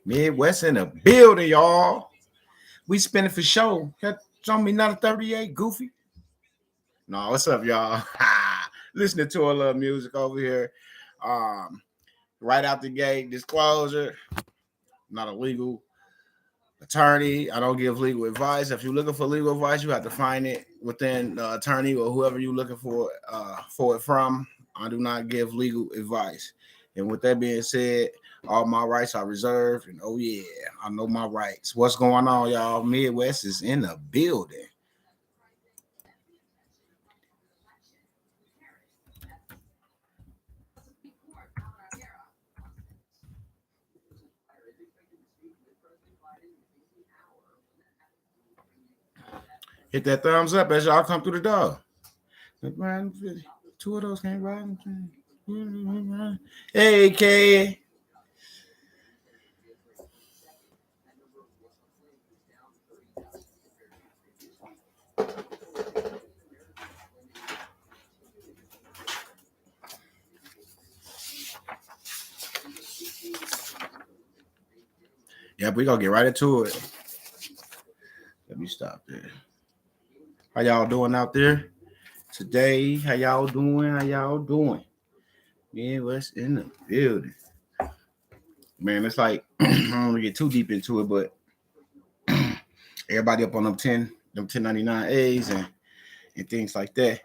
Midwest in the building, y'all. We spinning for show. Show me not a 38, goofy. No, what's up, y'all? Listening to a little music over here. Right out the gate, disclosure. Not a legal attorney. I don't give legal advice. If you're looking for legal advice, you have to find it within the attorney or whoever you're looking for it from. I do not give legal advice. And with that being said, all my rights are reserved. And oh yeah, I know my rights. What's going on, y'all? Midwest is in the building. Hit that thumbs up as y'all come through the door. Two of those can't ride. Hey, Kay. Yeah, we gonna get right into it. Let me stop there. How y'all doing out there today? How y'all doing? Yeah, what's in the building? Man, it's like I don't want to get too deep into it, but everybody up on them 1099As and things like that.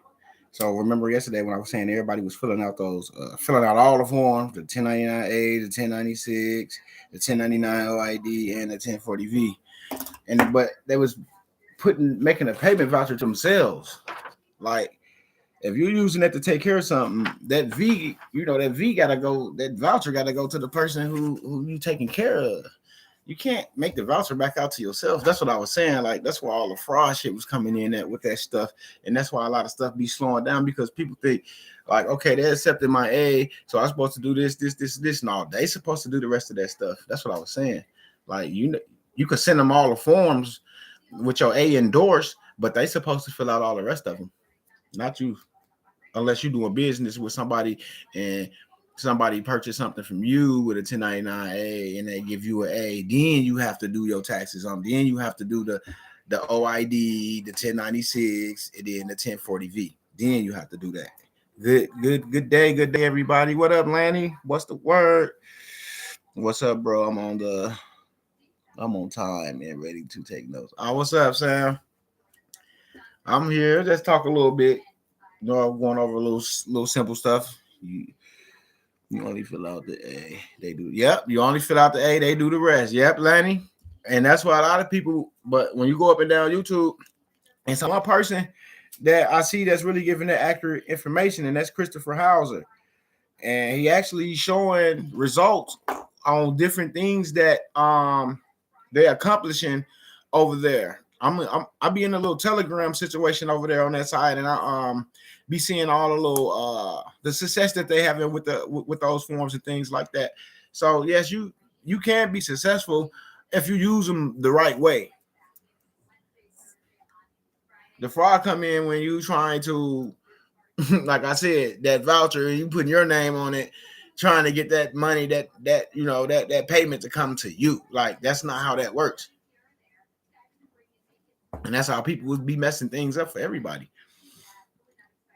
So remember yesterday when I was saying everybody was filling out all the forms, the 1099A, the 1096, the 1099 OID, and the 1040V. But they was making a payment voucher to themselves. Like if you're using that to take care of something, that voucher gotta go to the person who you taking care of. You can't make the voucher back out to yourself. That's what I was saying. Like that's why all the fraud shit was coming in with that stuff, and that's why a lot of stuff be slowing down because people think like, okay, they accepted my A, so I'm supposed to do this, and all. They supposed to do the rest of that stuff. That's what I was saying. Like you could send them all the forms with your A endorsed, but they supposed to fill out all the rest of them, not you, unless you're doing business with somebody and somebody purchased something from you with a 1099A and they give you an A, then you have to do your taxes on. Then you have to do the OID, the 1096, and then the 1040V. Then you have to do that. Good day, everybody. What up, Lanny? What's the word? What's up, bro? I'm on time and ready to take notes. What's up, Sam? I'm here. Let's talk a little bit. You know, I'm going over a little simple stuff. You only fill out the A, they do. Yep, you only fill out the A, they do the rest. Yep, Lanny. And that's why a lot of people, but when you go up and down YouTube, and some person that I see that's really giving the accurate information, and that's Christopher Hauser. And he actually showing results on different things that they're accomplishing over there. I'll be in a little Telegram situation over there on that side, and I be seeing all the little the success that they having with those forms and things like that. So yes, you can be successful if you use them the right way. The fraud come in when you trying to, like I said, that voucher, you putting your name on it, trying to get that money, that payment to come to you. Like that's not how that works. And that's how people would be messing things up for everybody.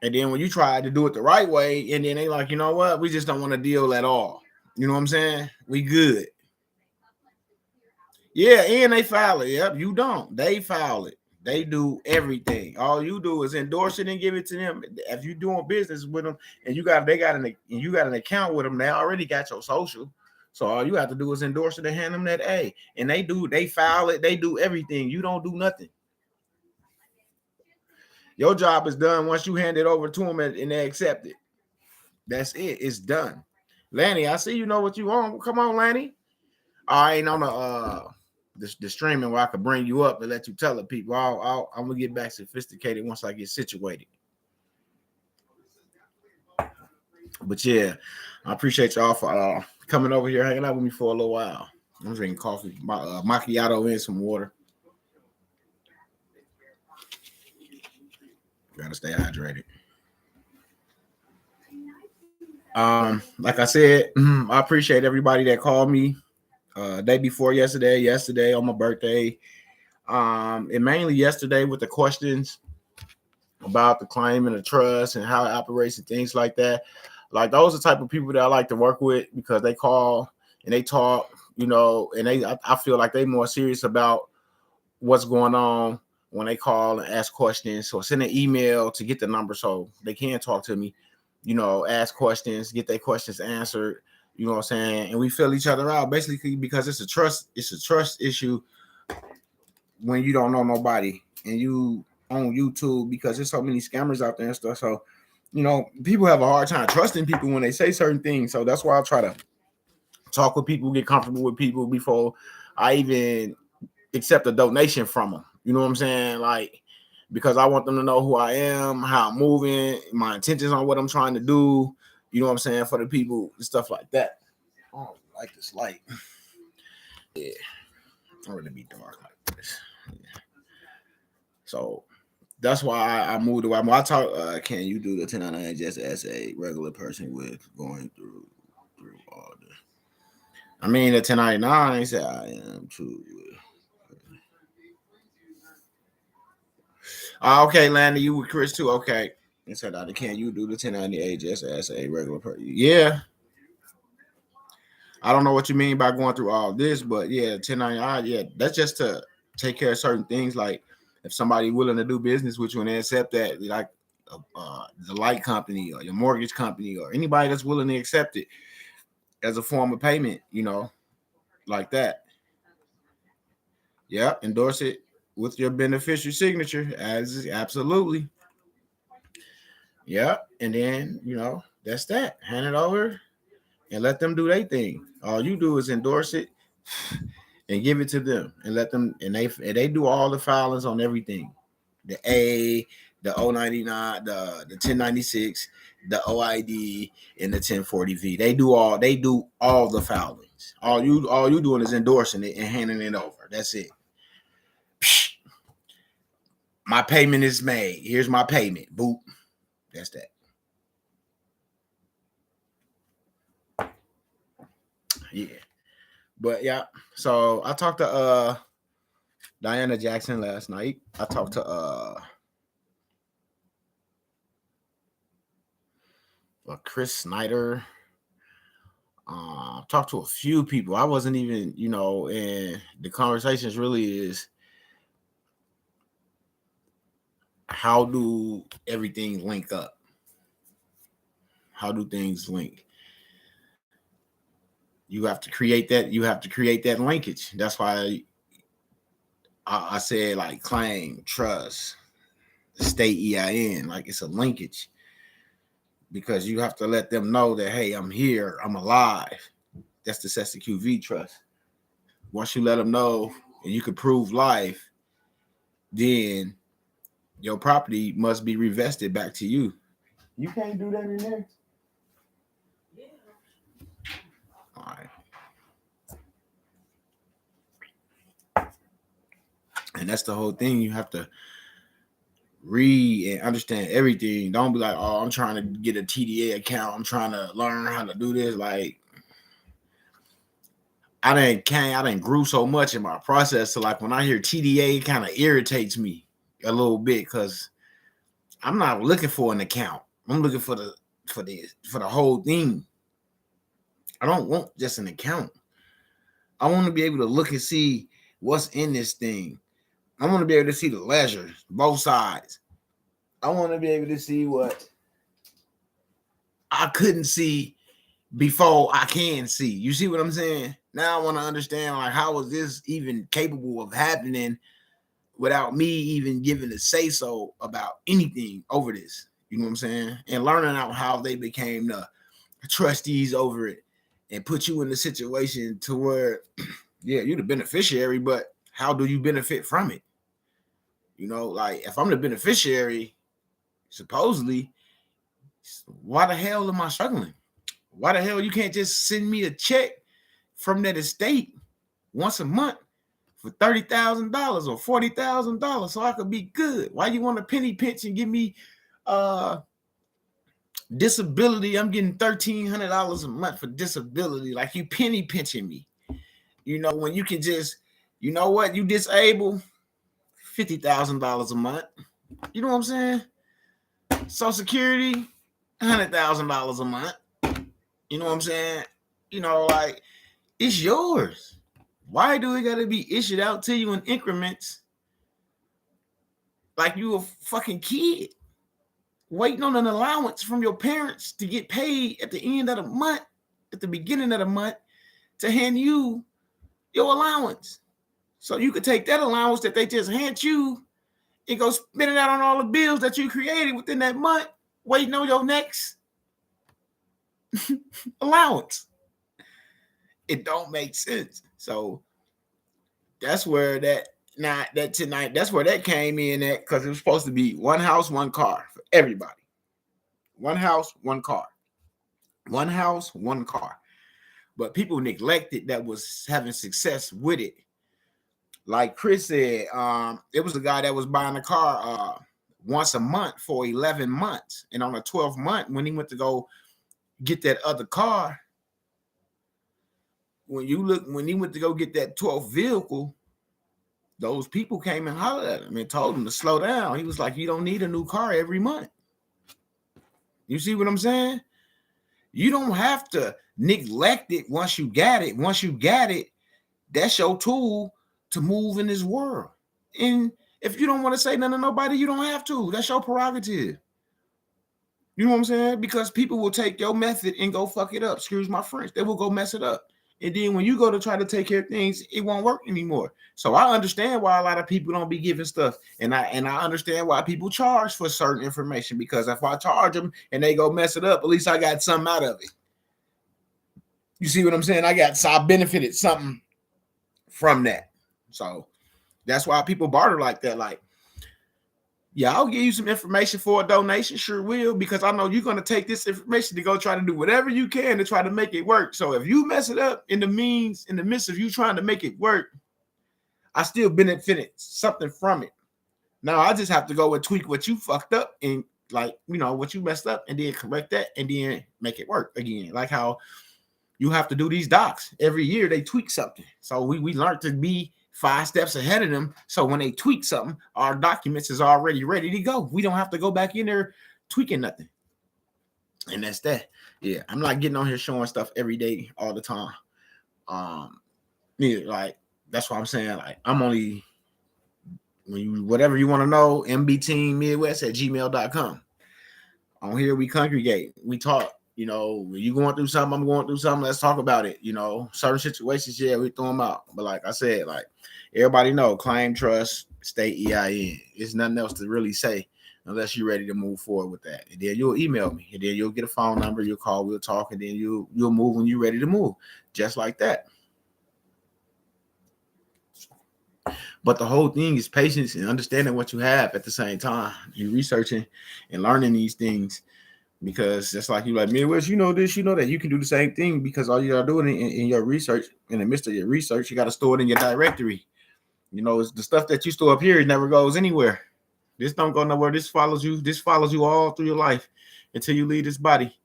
And then when you try to do it the right way, and then they like, you know what? We just don't want to deal at all. You know what I'm saying? We good. Yeah, and they file it. Yep, you don't. They file it. They do everything. All you do is endorse it and give it to them. If you're doing business with them and you got an account with them, they already got your social. So all you have to do is endorse it and hand them that A. And they file it, they do everything. You don't do nothing. Your job is done once you hand it over to them and they accept it. That's it. It's done. Lanny, I see you know what you want. Come on, Lanny. I ain't on the streaming where I could bring you up and let you tell the people. I'm gonna get back sophisticated once I get situated. But yeah, I appreciate y'all for coming over here, hanging out with me for a little while. I'm drinking coffee, my macchiato and some water. Gotta stay hydrated. Like I said, I appreciate everybody that called me day before yesterday on my birthday. And mainly yesterday with the questions about the claim and the trust and how it operates and things like that. Like those are the type of people that I like to work with because they call and they talk, and I feel like they more serious about what's going on when they call and ask questions. So send an email to get the number so they can talk to me, ask questions, get their questions answered, you know what I'm saying? And we fill each other out basically because it's a trust issue when you don't know nobody and you on YouTube because there's so many scammers out there and stuff. So, people have a hard time trusting people when they say certain things. So that's why I try to talk with people, get comfortable with people before I even accept a donation from them. You know what I'm saying? Like, because I want them to know who I am, how I'm moving, my intentions on what I'm trying to do. You know what I'm saying? For the people and stuff like that. I don't like this light. Yeah. I don't really be dark like this. Yeah. So that's why I moved away. I talk. Can you do the 1099 just as a regular person with going through all this? I mean, the 1099 said I am too. Okay, Landy, you with Chris too. Okay, and said, can you do the 1098 just as a regular person? Yeah. I don't know what you mean by going through all this, but yeah, 1099. Yeah, that's just to take care of certain things. Like if somebody willing to do business with you and they accept that, like the light company or your mortgage company or anybody that's willing to accept it as a form of payment, like that. Yeah, endorse it with your beneficiary signature as absolutely. Yeah, and then that's that. Hand it over and let them do their thing. All you do is endorse it and give it to them and let them and they do all the filings on everything. The A, the 099, the 1096, the OID, and the 1040V. They do all the filings. All you doing is endorsing it and handing it over. That's it. Psh, my payment is made. Here's my payment. Boop. That's that. Yeah. But yeah, so I talked to Diana Jackson last night. I talked to Chris Snyder. Talked to a few people. I wasn't even, and the conversations really is how do everything link up? How do things link? You have to create that. You have to create that linkage. That's why I said like claim, trust, state EIN. Like it's a linkage because you have to let them know that hey, I'm here, I'm alive. That's the SESTA QV trust. Once you let them know and you can prove life, then your property must be revested back to you. You can't do that in there. Yeah. All right. And that's the whole thing. You have to read and understand everything. Don't be like, oh, I'm trying to get a TDA account. I'm trying to learn how to do this. Like, I didn't grew so much in my process. So like when I hear TDA, it kind of irritates me a little bit because I'm not looking for an account. I'm looking for the whole thing. I don't want just an account. I want to be able to look and see what's in this thing. I want to be able to see the ledger, both sides. I want to be able to see what I couldn't see before I can see. You see what I'm saying? Now I want to understand like how is this even capable of happening without me even giving a say so about anything over this. You know what I'm saying? And learning out how they became the trustees over it and put you in the situation to where, yeah, you're the beneficiary, but how do you benefit from it? Like if I'm the beneficiary, supposedly, why the hell am I struggling? Why the hell you can't just send me a check from that estate once a month for $30,000 or $40,000 so I could be good? Why you want a penny pinch and give me disability? I'm getting $1,300 a month for disability. Like you penny pinching me. You know, when you can just, you know what, you disable $50,000 a month. You know what I'm saying? Social Security, $100,000 a month. You know what I'm saying? You know, like, it's yours. Why do it got to be issued out to you in increments like you a fucking kid waiting on an allowance from your parents to get paid at the end of the month, at the beginning of the month, to hand you your allowance? So you could take that allowance that they just hand you and go spend it out on all the bills that you created within that month, waiting on your next allowance. It don't make sense. So that's where that's where that came in at, because it was supposed to be one house, one car for everybody. One house, one car. One house, one car. But people neglected that was having success with it. Like Chris said, it was a guy that was buying a car once a month for 11 months. And on the 12th month, when he went to go get that other car, when he went to go get that 12th vehicle, those people came and hollered at him and told him to slow down. He was like, you don't need a new car every month. You see what I'm saying? You don't have to neglect it once you got it. Once you got it, that's your tool to move in this world. And if you don't want to say nothing to nobody, you don't have to. That's your prerogative. You know what I'm saying? Because people will take your method and go fuck it up. Excuse my French. They will go mess it up. And then when you go to try to take care of things, it won't work anymore. So I understand why a lot of people don't be giving stuff. And I understand why people charge for certain information, because if I charge them and they go mess it up, at least I got something out of it. You see what I'm saying? I benefited something from that. So that's why people barter like that. Like, yeah, I'll give you some information for a donation. Sure will, because I know you're going to take this information to go try to do whatever you can to try to make it work. So if you mess it up in the midst of you trying to make it work, I still benefited something from it. Now I just have to go and tweak what you fucked up and, like, you know, what you messed up, and then correct that and then make it work again. Like how you have to do these docs every year. They tweak something. So we learned to be 5 steps ahead of them. So when they tweak something, our documents is already ready to go. We don't have to go back in there tweaking nothing. And that's that. Yeah, I'm not getting on here showing stuff every day all the time. Yeah, like, that's what I'm saying. Like, I'm only, whatever you want to know, mbteammidwest@gmail.com. On here we congregate. We talk. You know, you going through something, I'm going through something, let's talk about it. You know, certain situations, yeah, we throw them out. But like I said, like, everybody know, claim, trust, stay EIN. There's nothing else to really say unless you're ready to move forward with that. And then you'll email me, and then you'll get a phone number, you'll call, we'll talk, and then you'll move when you're ready to move. Just like that. But the whole thing is patience and understanding what you have at the same time. You're researching and learning these things. Because just like you, like, Midwest, you know this, you know that, you can do the same thing, because all you gotta do in your research, in the midst of your research, you gotta store it in your directory. You know, it's the stuff that you store up here, it never goes anywhere. This don't go nowhere. This follows you all through your life until you leave this body.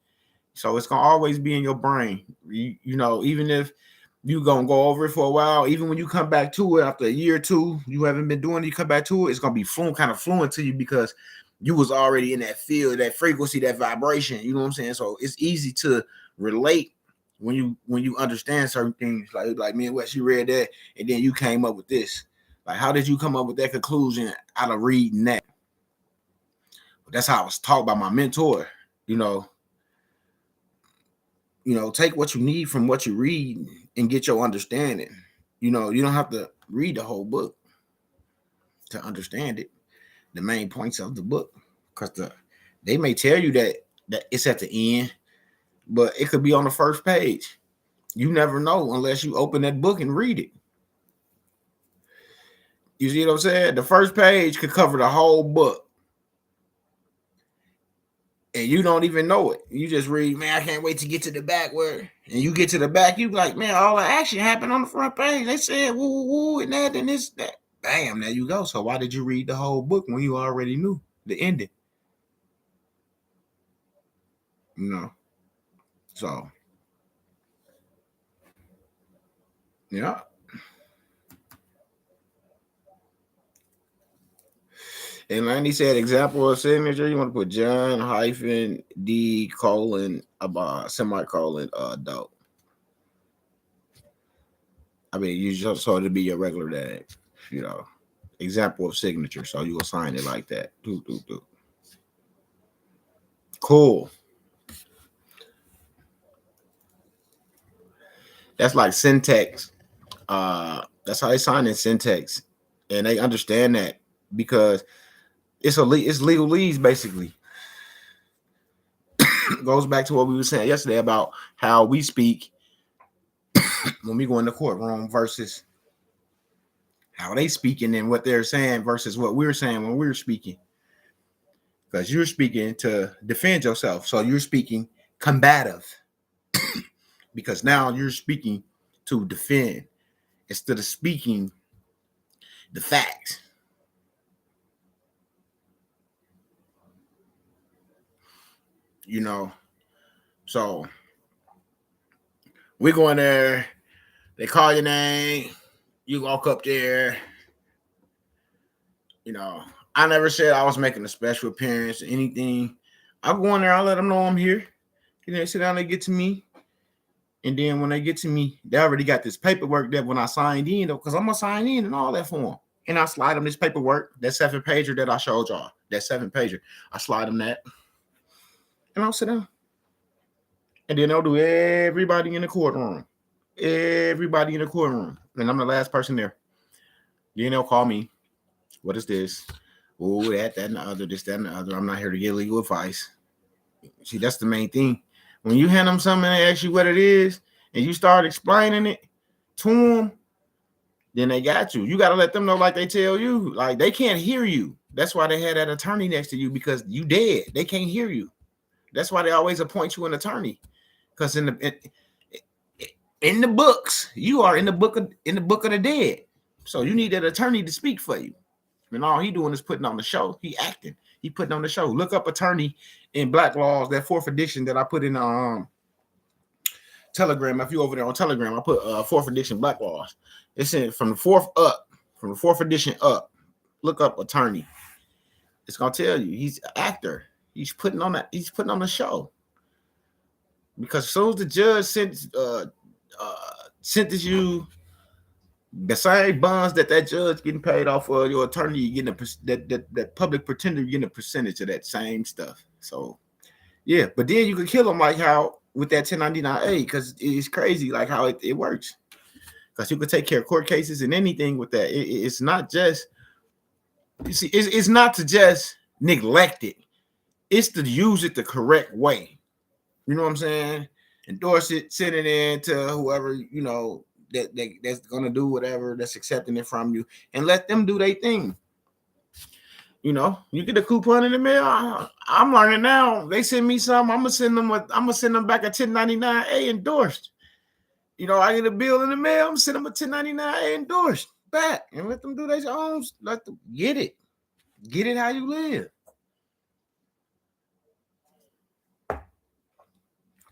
So it's gonna always be in your brain. You know, even if you gonna go over it for a while, even when you come back to it after a year or two, you haven't been doing it, you come back to it, it's gonna be kind of fluent to you, because you was already in that field, that frequency, that vibration. You know what I'm saying? So it's easy to relate when you understand certain things. Like Midwest, you read that, and then you came up with this. Like, how did you come up with that conclusion out of reading that? That's how I was taught by my mentor. You know, take what you need from what you read and get your understanding. You know, you don't have to read the whole book to understand it. The main points of the book, because they may tell you that it's at the end, but it could be on the first page. You never know unless you open that book and read it. You see what I'm saying? The first page could cover the whole book, and you don't even know it. You just read, man, I can't wait to get to the back, and you get to the back, you like, man, all the action happened on the front page. They said woo woo woo and that and this that. Bam, there you go. So why did you read the whole book when you already knew the ending? You know. So yeah. And Landy said, example of signature, you want to put John hyphen D colon semicolon adult. I mean, you just so to be your regular dad, you know. Example of signature. So you will sign it like that. Cool. That's like syntax. That's how they sign in syntax. And they understand that because it's legal leads basically. Goes back to what we were saying yesterday about how we speak when we go in the courtroom versus how they speaking and what they're saying versus what we're saying when we're speaking. Because you're speaking to defend yourself. So you're speaking combative. Because now you're speaking to defend instead of speaking the facts. You know, so we go in there, they call your name, you walk up there. You know, I never said I was making a special appearance or anything. I go in there, I let them know I'm here. And they sit down, they get to me. And then when they get to me, they already got this paperwork that when I signed in, though, because I'm going to sign in and all that for them. And I slide them this paperwork, that 7-pager that I showed y'all, that 7-pager. I slide them that. And I'll sit down. And then they'll do everybody in the courtroom. Everybody in the courtroom. And I'm the last person there. Then they'll call me. What is this? Oh, that, and the other, this, that, and the other. I'm not here to get legal advice. See, that's the main thing. When you hand them something and they ask you what it is, and you start explaining it to them, then they got you. You got to let them know like they tell you. Like, they can't hear you. That's why they had that attorney next to you, because you dead. They can't hear you. That's why they always appoint you an attorney. Because in the books, you are in the book of the dead. So you need that attorney to speak for you. And all he doing is putting on the show. He acting. He putting on the show. Look up attorney in Black Laws, that 4th edition that I put in Telegram. If you over there on Telegram, I put 4th edition Black Laws. It's in from the 4th up, from the 4th edition up. Look up attorney. It's gonna tell you he's an actor. He's putting on that. He's putting on the show. Because as soon as the judge sentence you the same bonds that judge getting paid off of your attorney, you getting that public pretender, getting a percentage of that same stuff. So yeah, but then you could kill them like how with that 1099A, because it's crazy like how it works. Because you could take care of court cases and anything with that. It's not just, you see, it's not to just neglect it. It's to use it the correct way. You know what I'm saying? Endorse it, send it in to whoever, you know, that's gonna do whatever, that's accepting it from you, and let them do their thing. You know, you get a coupon in the mail. I'm learning now. They send me something, I'm gonna send them back a 1099A endorsed. You know, I get a bill in the mail, I'm gonna send them a 1099A endorsed back and let them do their own. Let them get it how you live.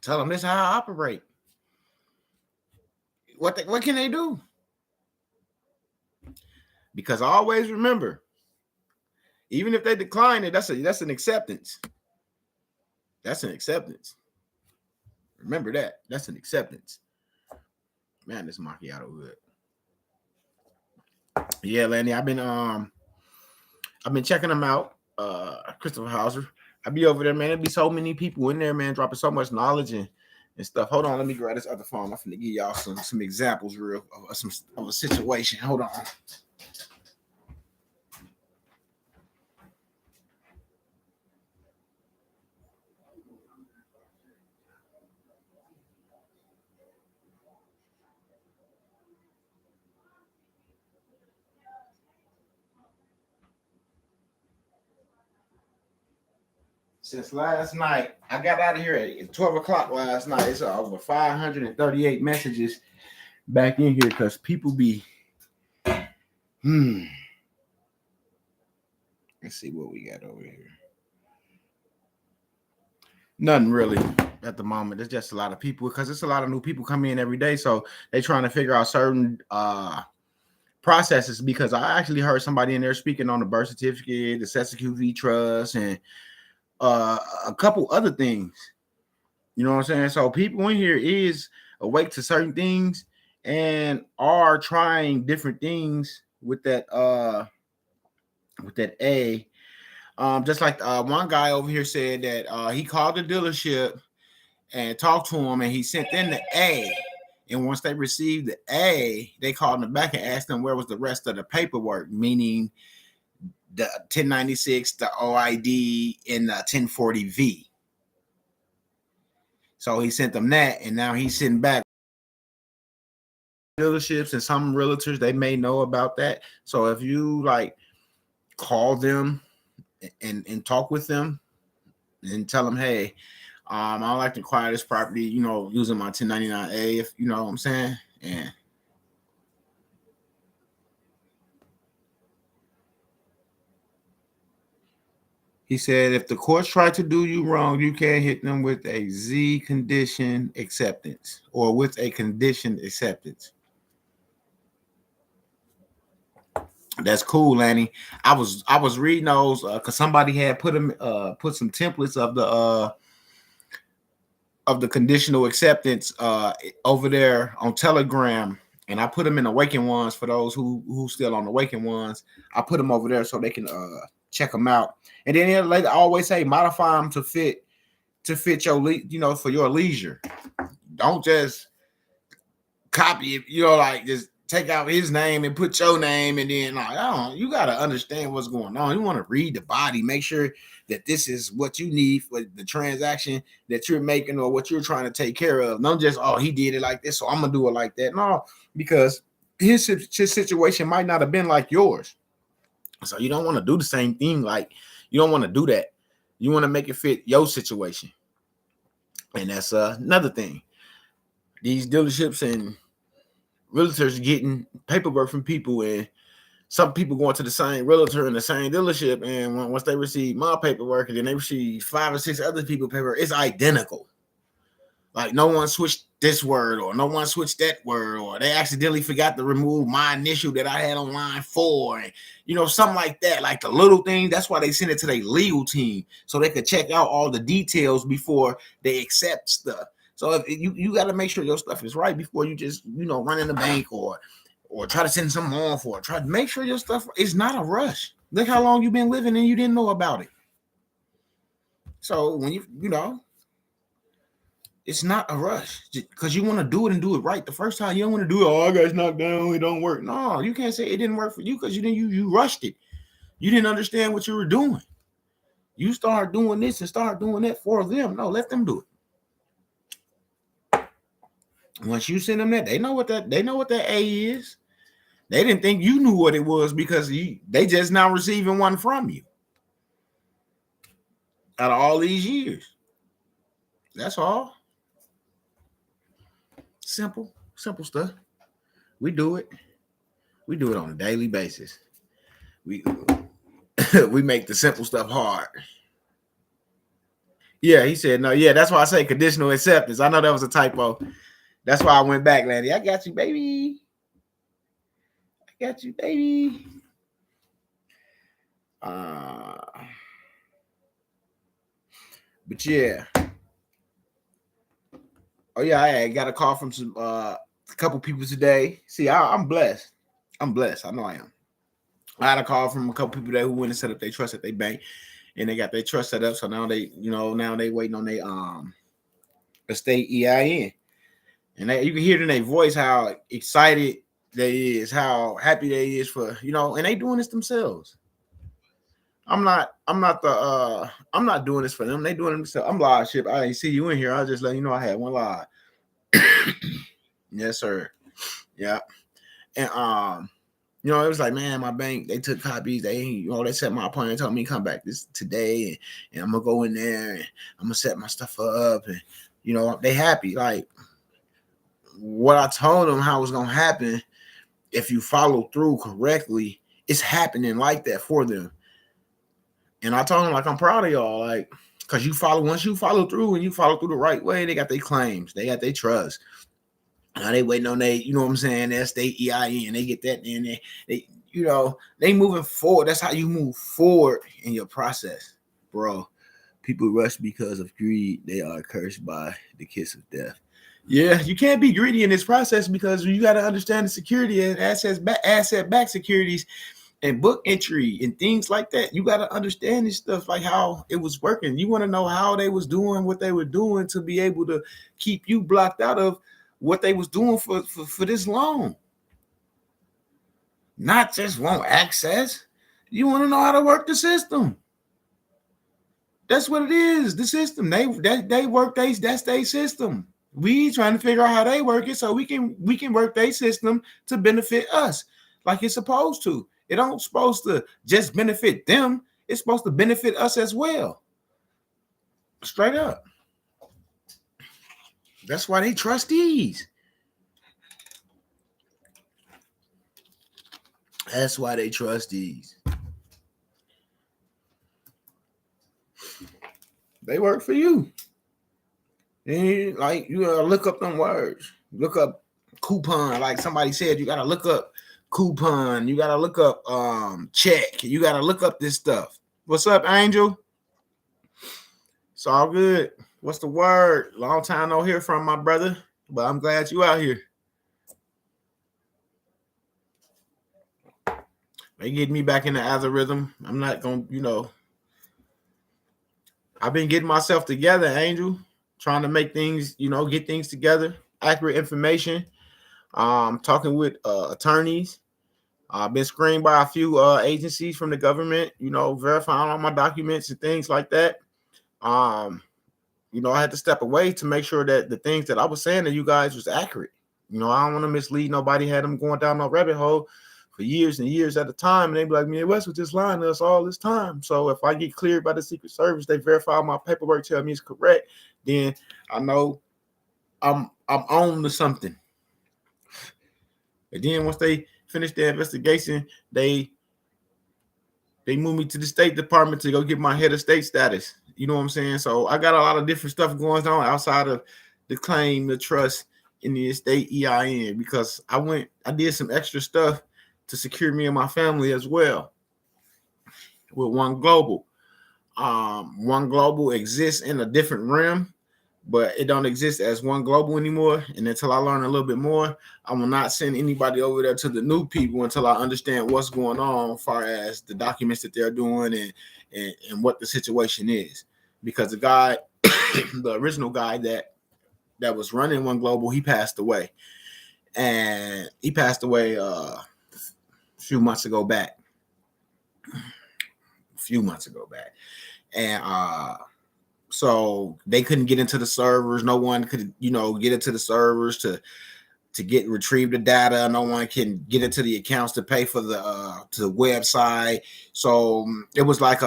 Tell them this is how I operate. What can they do? Because I always remember, even if they decline it, that's an acceptance. That's an acceptance. Remember that. That's an acceptance. Man, this macchiato good. Yeah, Lanny, I've been checking them out. Christopher Hauser. I be over there, man. There'd be so many people in there, man, dropping so much knowledge and stuff. Hold on, let me grab this other phone. I'm finna give y'all some examples real of a situation. Hold on. Since last night, I got out of here at 12 o'clock last night. It's over 538 messages back in here because people be, Let's see what we got over here. Nothing really at the moment. There's just a lot of people because it's a lot of new people coming in every day. So they trying to figure out certain processes, because I actually heard somebody in there speaking on the birth certificate, the SESQV trust, and a couple other things. You know what I'm saying? So people in here is awake to certain things and are trying different things with that A. Just like one guy over here said that he called the dealership and talked to him, and he sent in the A. And once they received the A, they called him back and asked them where was the rest of the paperwork, meaning the 1096, the OID, and the 1040V. So he sent them that, and now he's sitting back. Dealerships and some realtors, they may know about that. So if you like call them and talk with them and tell them, hey, I'd like to acquire this property, using my 1099A, if you know what I'm saying. And he said, if the courts try to do you wrong, you can't hit them with a Z condition acceptance or with a conditioned acceptance. That's cool, Lanny. I was reading those because somebody had put some templates of the conditional acceptance over there on Telegram, and I put them in Awaken Ones for those who still on Awaken Ones. I put them over there so they can check them out. And then like I always say, modify them to fit your for your leisure. Don't just copy it, like just take out his name and put your name, and then you got to understand what's going on. You want to read the body, make sure that this is what you need for the transaction that you're making or what you're trying to take care of. Don't just, he did it like this, so I'm gonna do it like that. No, because his situation might not have been like yours. So you don't want to do the same thing. Like, you don't want to do that. You want to make it fit your situation. And that's another thing. These dealerships and realtors getting paperwork from people, and some people going to the same realtor in the same dealership, and once they receive my paperwork and then they receive 5 or 6 other people paperwork, it's identical. Like, no one switched this word or no one switched that word, or they accidentally forgot to remove my initial that I had on line 4, and something like that. Like the little thing. That's why they send it to their legal team so they could check out all the details before they accept stuff. So if you got to make sure your stuff is right before you just run in the bank or try to send something on for it. Try to make sure your stuff is not a rush. Look how long you've been living and you didn't know about it. So when it's not a rush because you want to do it and do it right the first time. You don't want to do it. I got knocked down. It don't work. No, you can't say it didn't work for you because you rushed it. You didn't understand what you were doing. You start doing this and start doing that for them. No, let them do it. Once you send them that, they know what that A is. They didn't think you knew what it was because they just now receiving one from you out of all these years. That's all. Simple stuff. We do it. We do it on a daily basis. We make the simple stuff hard. Yeah, he said no. Yeah, that's why I say conditional acceptance. I know that was a typo. That's why I went back, Landy. I got you, baby. I got you, baby. But yeah. Oh yeah, I got a call from some a couple people today. See, I'm blessed. I'm blessed. I know I am. I had a call from a couple people there who went and set up their trust at their bank, and they got their trust set up. So now they waiting on their estate EIN, and you can hear in their voice how excited they is, how happy they is for and they doing this themselves. I'm not doing this for them. They doing it themselves. I'm live ship. I ain't see you in here. I'll just let you know I had one live. Yes, sir. Yeah. And it was like, man, my bank, they took copies. They set my appointment, told me to come back this today, and I'm gonna go in there and I'm gonna set my stuff up, and they happy. Like what I told them how it was gonna happen if you follow through correctly, it's happening like that for them. And I told them, like, I'm proud of y'all, like, because once you follow through and you follow through the right way, they got their claims, they got their trust. Now they waiting on they, you know what I'm saying? That's they EIN. They get that in there. They, you know, they moving forward. That's how you move forward in your process, bro. People rush because of greed. They are cursed by the kiss of death. Yeah, you can't be greedy in this process because you got to understand the security and asset back securities and book entry and things like that. You got to understand this stuff, like how it was working. You want to know how they was doing what they were doing to be able to keep you blocked out of what they was doing for this long. Not just want access. You want to know how to work the system. That's what it is. The system. They work that's their system. We trying to figure out how they work it so we can work their system to benefit us like it's supposed to. It don't supposed to just benefit them. It's supposed to benefit us as well. Straight up. That's why they trustees. That's why they trustees. They work for you. And like you gotta look up them words. Look up coupon. Like somebody said, you gotta look up coupon. You gotta look up check. You gotta look up this stuff. What's up, Angel? It's all good. What's the word? Long time no hear from my brother, but I'm glad you out here. They get me back in the algorithm. I'm not gonna, I've been getting myself together, Angel, trying to make things, get things together, accurate information. Talking with attorneys. I've been screened by a few agencies from the government, verifying all my documents and things like that. I had to step away to make sure that the things that I was saying to you guys was accurate. I don't want to mislead nobody, had them going down no rabbit hole for years and years at a time. And they be like, me and West was just lying to us all this time. So if I get cleared by the Secret Service, they verify my paperwork, tell me it's correct, then I know I'm on to something. And then once they finish their investigation, they move me to the State Department to go get my head of state status. You know what I'm saying? So I got a lot of different stuff going on outside of the claim, the trust, in the estate EIN, because I did some extra stuff to secure me and my family as well with One Global. One Global exists in a different realm, but it don't exist as One Global anymore. And until I learn a little bit more, I will not send anybody over there to the new people until I understand what's going on as far as the documents that they're doing and what the situation is. Because the guy, the original guy that was running One Global, he passed away. And he passed away a few months ago back. And so they couldn't get into the servers. No one could, get into the servers to retrieve the data. No one can get into the accounts to pay for to the website. So it was like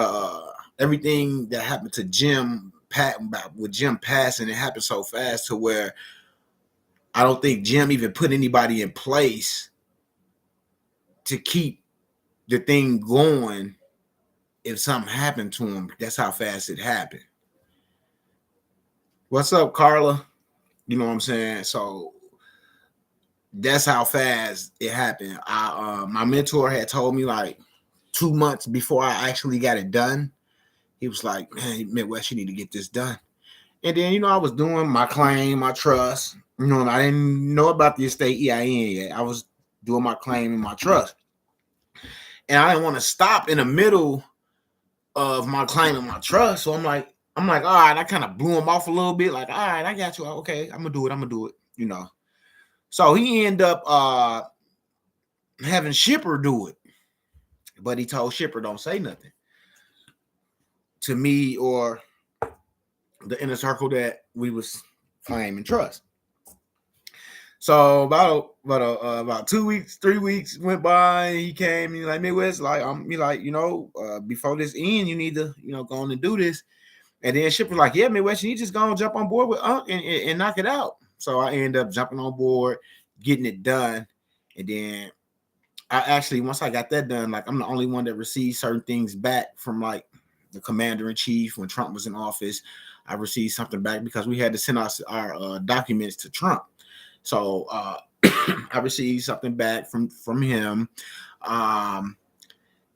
everything that happened to Jim passing, it happened so fast to where I don't think Jim even put anybody in place to keep the thing going if something happened to him. That's how fast it happened. What's up, Carla? You know what I'm saying? So that's how fast it happened. My mentor had told me like 2 months before I actually got it done. He was like, man, Midwest, you need to get this done. And then, I was doing my claim, my trust. And I didn't know about the estate EIN yet. I was doing my claim and my trust. And I didn't want to stop in the middle of my claim and my trust. So I'm like, all right, I kind of blew him off a little bit. Like, all right, I got you. Okay, I'm going to do it, So he ended up having Shipper do it. But he told Shipper, don't say nothing to me or the inner circle that we was claim and trust. So about 2 weeks, 3 weeks went by. And he came and he's like, Midwest, before this end, you need to, go on and do this. And then Ship was like, yeah, Midwest, you just go and jump on board with Unc and knock it out. So I ended up jumping on board, getting it done. And then I actually, once I got that done, like I'm the only one that received certain things back from like the commander in chief when Trump was in office. I received something back because we had to send our documents to Trump. So I received something back from him.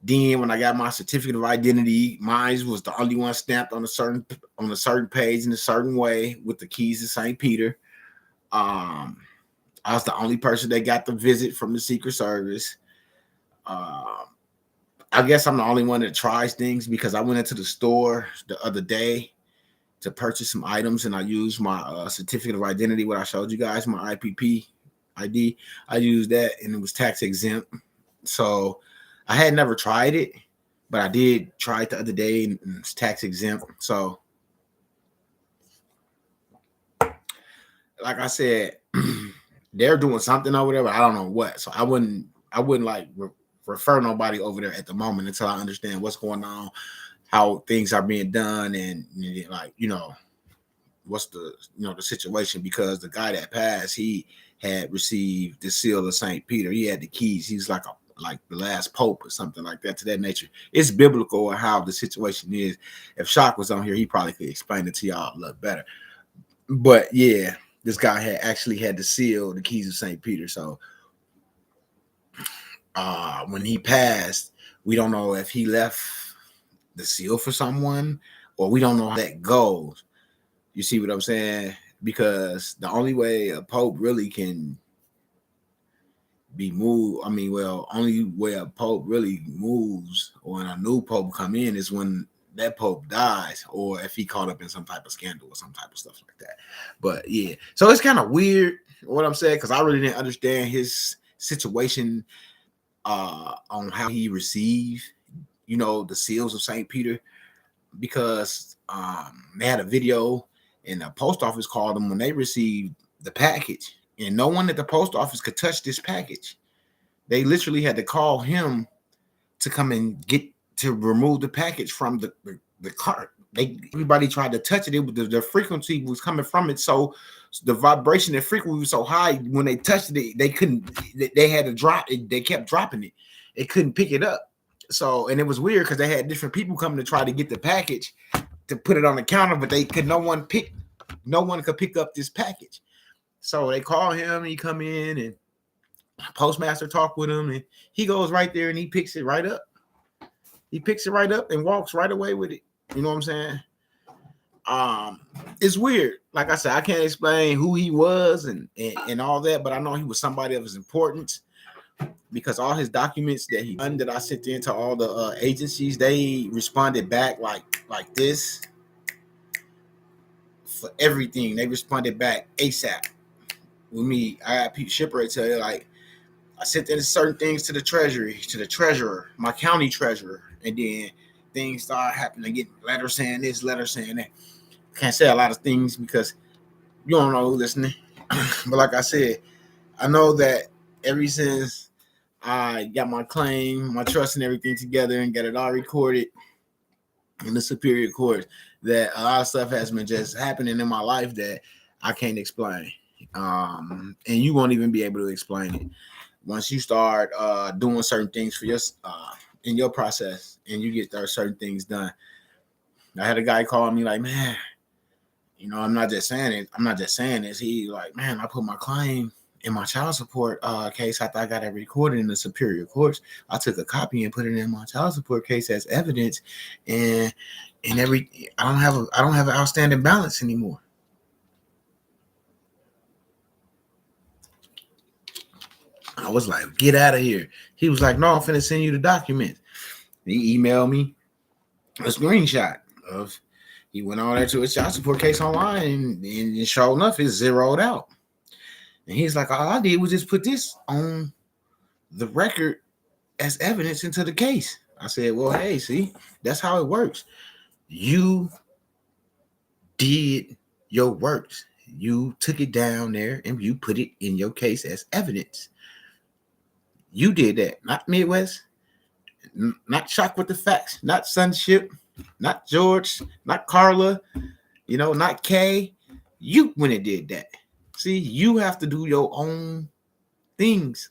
Then when I got my certificate of identity, mine was the only one stamped on a certain page in a certain way with the keys to St. Peter. I was the only person that got the visit from the Secret Service. I guess I'm the only one that tries things because I went into the store the other day to purchase some items, and I used my certificate of identity, what I showed you guys, my IPP ID. I used that, and it was tax exempt. So I had never tried it, but I did try it the other day, and it's tax exempt. So, like I said, they're doing something over there, but I don't know what. So I wouldn't like refer nobody over there at the moment until I understand what's going on, how things are being done, and like, what's the the situation, because the guy that passed, he had received the seal of St. Peter. He had the keys. He's like the last pope or something like that, to that nature. It's biblical how the situation is. If Shock was on here, he probably could explain it to y'all a lot better. But yeah, this guy had actually had the seal, the keys of St. Peter. So when he passed, we don't know if he left the seal for someone, or we don't know how that goes. You see what I'm saying? Because the only way a pope really can be moved, only way a pope really moves, or when a new pope come in, is when that pope dies, or if he caught up in some type of scandal or some type of stuff like that. But yeah, so it's kind of weird what I'm saying, because I really didn't understand his situation on how he received, the seals of St. Peter, because they had a video, and the post office called them when they received the package, and no one at the post office could touch this package. They literally had to call him to come and remove the package from the cart. Everybody tried to touch it. The frequency was coming from it, so the vibration and frequency was so high. When they touched it, they couldn't. They had to drop it. They kept dropping it. They couldn't pick it up. So, and it was weird because they had different people coming to try to get the package to put it on the counter, but no one could pick up this package. So they call him, and he come in, and postmaster talk with him, and he goes right there and he picks it right up. He picks it right up and walks right away with it. You know what I'm saying? It's weird. Like I said, I can't explain who he was and all that, but I know he was somebody of his importance, because all his documents that he done, that I sent into all the agencies, they responded back like this for everything. They responded back ASAP. With me, I got people shipwreck tell you, like, I sent in certain things to the treasury, to the treasurer, my county treasurer, and then things start happening. Get letters saying this, letters saying that. Can't say a lot of things because you don't know who's listening. But like I said, I know that ever since I got my claim, my trust, and everything together, and got it all recorded in the superior court, that a lot of stuff has been just happening in my life that I can't explain. And you won't even be able to explain it once you start doing certain things for your in your process, and you get certain things done. I had a guy call me like, man, I'm not just saying it. I'm not just saying this. He like, man, I put my claim in my child support case after I got it recorded in the superior courts. I took a copy and put it in my child support case as evidence, and I don't have an outstanding balance anymore. I was like, get out of here. He was like, no, I'm finna send you the documents. He emailed me a screenshot of, he went on there to his child support case online, and sure enough, it's zeroed out. And he's like, all I did was just put this on the record as evidence into the case. I said, well, hey, see, that's how it works. You did your works. You took it down there and you put it in your case as evidence. You did that, not Midwest, not Shock with the Facts, not Sunship, not George, not Carla, not Kay. You went and did that. See, you have to do your own things.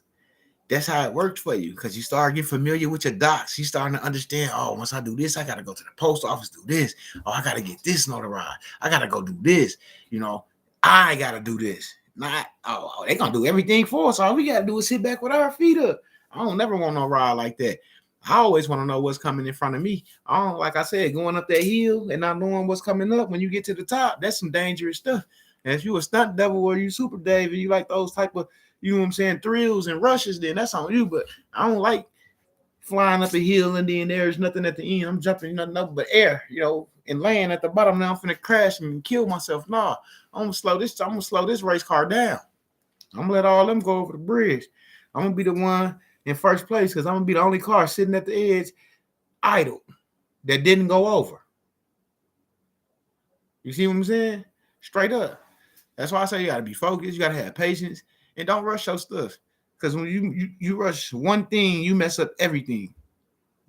That's how it worked for you, because you start getting familiar with your docs. You starting to understand, oh, once I do this, I got to go to the post office, do this. Oh, I got to get this notarized. I got to go do this. I got to do this. Not, oh, they gonna do everything for us. All we gotta do is sit back with our feet up. I don't never want no ride like that. I always want to know what's coming in front of me. I don't, like I said, going up that hill and not knowing what's coming up when you get to the top, that's some dangerous stuff. And if you a stunt devil or you super Dave and you like those type of, you know what I'm saying, thrills and rushes, then that's on you. But I don't like flying up a hill and then there's nothing at the end. I'm jumping nothing up but air, and laying at the bottom. Now I'm finna crash and kill myself. Nah, I'm gonna slow this race car down. I'm gonna let all them go over the bridge. I'm gonna be the one in first place because I'm gonna be the only car sitting at the edge, idle, that didn't go over. You see what I'm saying? Straight up. That's why I say you gotta be focused. You gotta have patience and don't rush your stuff. Because when you rush one thing, you mess up everything.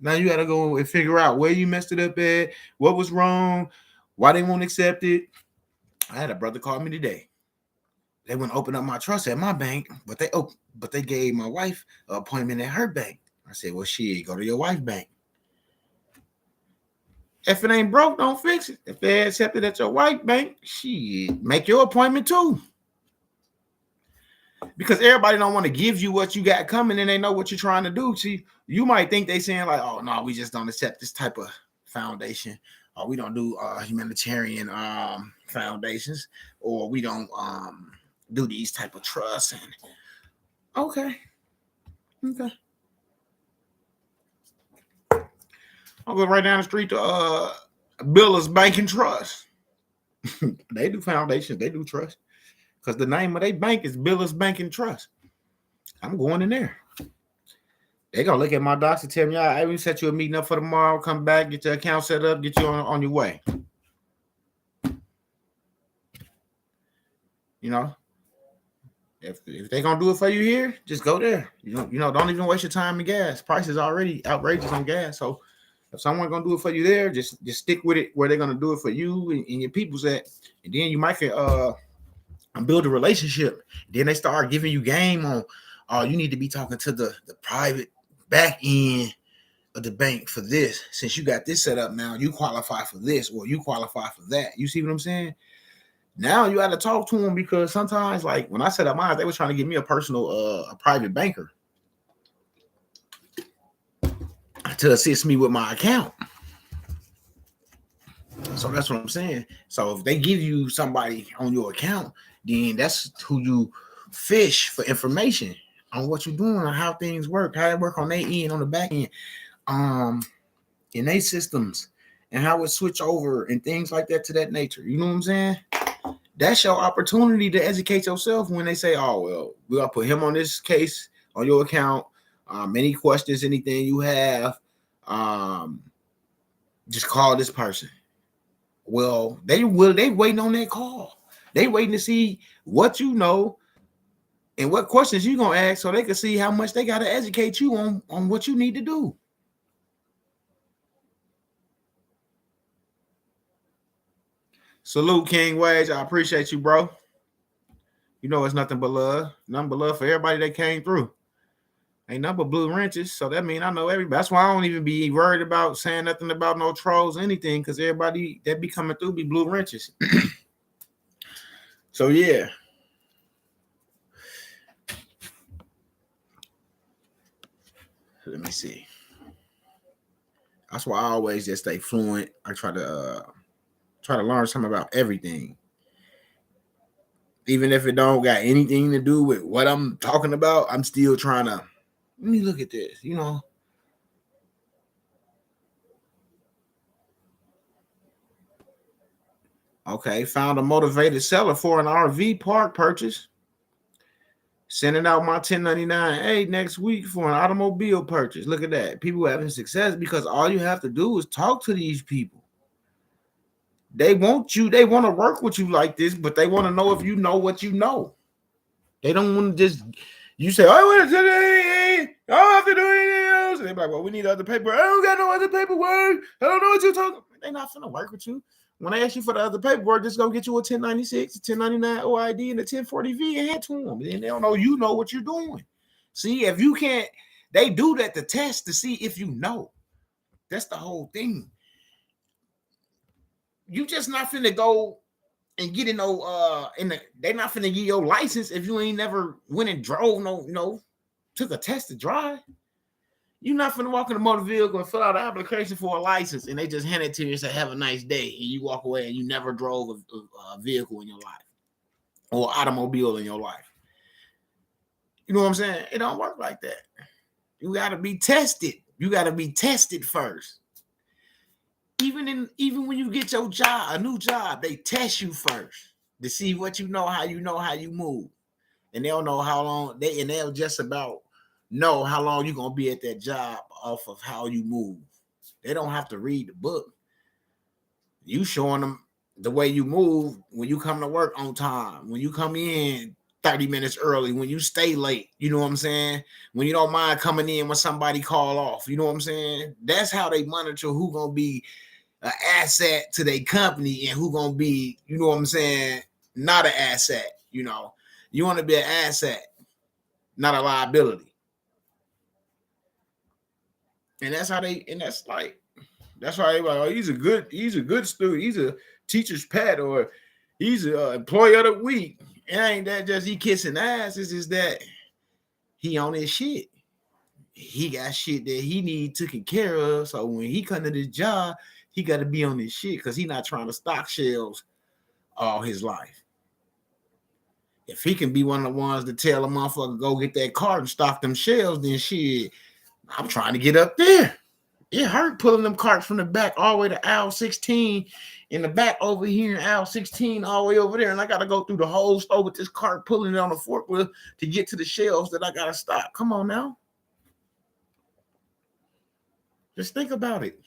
Now you gotta go and figure out where you messed it up at, what was wrong, why they won't accept it. I had a brother call me today. They wouldn't open up my trust at my bank, but they gave my wife an appointment at her bank. I said, well, shit, go to your wife's bank. If it ain't broke, don't fix it. If they accept it at your wife's bank, shit, make your appointment too. Because everybody don't want to give you what you got coming and they know what you're trying to do. See, you might think they saying like, oh, no, we just don't accept this type of foundation. Or we don't do humanitarian foundations. Or we don't do these type of trusts. And okay. I'll go right down the street to Biller's Bank and Trust. They do foundations. They do trust. Because the name of their bank is Biller's Bank and Trust. I'm going in there. They're going to look at my docs and tell me, I will set you a meeting up for tomorrow. Come back, get your account set up, get you on your way. If they're going to do it for you here, just go there. Don't even waste your time in gas. Price is already outrageous on gas. So if someone's going to do it for you there, just stick with it where they're going to do it for you and your people's at. And then you might build a relationship. Then they start giving you game on, you need to be talking to the private back end of the bank for this. Since you got this set up now, you qualify for this or you qualify for that. You see what I'm saying? Now you got to talk to them because sometimes, like when I set up mine, they were trying to give me a personal, a private banker to assist me with my account. So that's what I'm saying. So if they give you somebody on your account, then that's who you fish for information on what you're doing, on how things work, how it work on their end, on the back end, in their systems, and how it switch over and things like that to that nature. You know what I'm saying? That's your opportunity to educate yourself when they say, oh, well, we're going to put him on this case on your account. Any questions, anything you have, just call this person. Well, they waiting on that call. They waiting to see what you know and what questions you going to ask so they can see how much they got to educate you on what you need to do. Salute, King Wage. I appreciate you, bro. You know it's nothing but love. Nothing but love for everybody that came through. Ain't nothing but blue wrenches. So that means I know everybody. That's why I don't even be worried about saying nothing about no trolls or anything, because everybody that be coming through be blue wrenches. So yeah. Let me see. That's why I always just stay fluent. I try to learn something about everything. Even if it don't got anything to do with what I'm talking about, I'm still trying to, let me look at this, Okay, found a motivated seller for an RV park purchase. Sending out my 1099A next week for an automobile purchase. Look at that. People having success because all you have to do is talk to these people. They want you. They want to work with you like this, but they want to know if you know what you know. They don't want to just, you say, I want to I don't have to do anything else. And they're like, well, we need other paper. I don't got no other paperwork. I don't know what you're talking about. They're not finna work with you. When they ask you for the other paperwork, just go get you a 1096, a 1099 OID, and a 1040V and head to them. Then they don't know you know what you're doing. See, if you can't, they do that to test to see if you know. That's the whole thing. You just not finna go and get in they're not finna give your license if you ain't never went and drove took a test to drive. You're not finna walk in a motor vehicle and fill out an application for a license and they just hand it to you and say, have a nice day. And you walk away and you never drove a vehicle in your life or automobile in your life. You know what I'm saying? It don't work like that. You got to be tested. You got to be tested first. Even when you get your job, a new job, they test you first to see what you know how you move. And they'll know how long they'll just about know how long you're going to be at that job off of how you move. They don't have to read the book. You showing them the way you move when you come to work on time, when you come in 30 minutes early, when you stay late, you know what I'm saying? When you don't mind coming in when somebody call off, you know what I'm saying? That's how they monitor who going to be an asset to their company and who going to be, you know what I'm saying, not an asset, you know. You want to be an asset, not a liability. And that's why everybody's like, oh, he's a good student. He's a teacher's pet, or he's an employee of the week. It ain't that just he kissing ass. It's just that he on his shit. He got shit that he need taken care of. So when he come to this job, he got to be on his shit because he not trying to stock shelves all his life. If he can be one of the ones to tell a motherfucker go get that cart and stock them shelves, then shit, I'm trying to get up there. It hurt pulling them carts from the back all the way to aisle 16 in the back over here in aisle 16 all the way over there. And I got to go through the whole store with this cart pulling it on the forklift to get to the shelves that I got to stock. Come on now. Just think about it.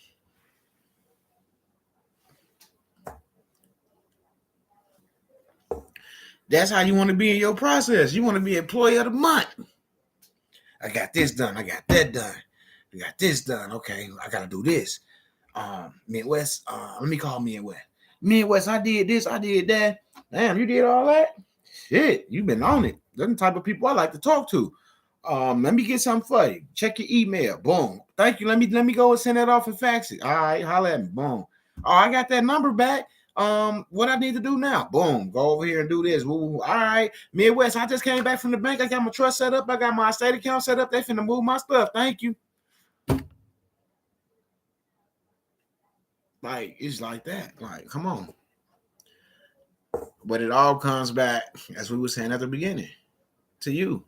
That's how you want to be in your process. You want to be employee of the month. I got this done. I got that done. I got this done. Okay, I got to do this. Midwest, let me call Midwest. Midwest, I did this. I did that. Damn, you did all that? Shit, you've been on it. Those are the type of people I like to talk to. Let me get something for you. Check your email. Boom. Thank you. Let me go and send that off and fax it. All right, holla at me. Boom. Oh, I got that number back. What I need to do now? Boom. Go over here and do this. Woo. All right, Midwest. I just came back from the bank. I got my trust set up. I got my estate account set up. They finna move my stuff. Thank you. Like, it's like that. Like, come on. But it all comes back, as we were saying at the beginning, to you.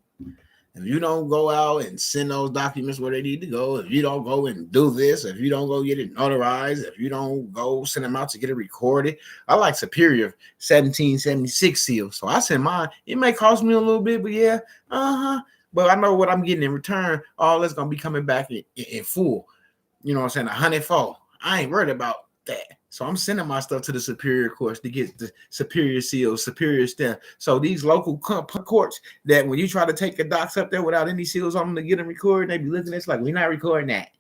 If you don't go out and send those documents where they need to go, if you don't go and do this, if you don't go get it notarized, if you don't go send them out to get it recorded, I like Superior 1776 seal. So I send mine. It may cost me a little bit, but yeah, but I know what I'm getting in return. All that's gonna be coming back in full. You know what I'm saying? 100-fold. I ain't worried about that. So I'm sending my stuff to the Superior courts to get the Superior seal, Superior stamp. So these local courts that when you try to take the docs up there without any seals on them to get them recorded, they be looking at it like, we're not recording that.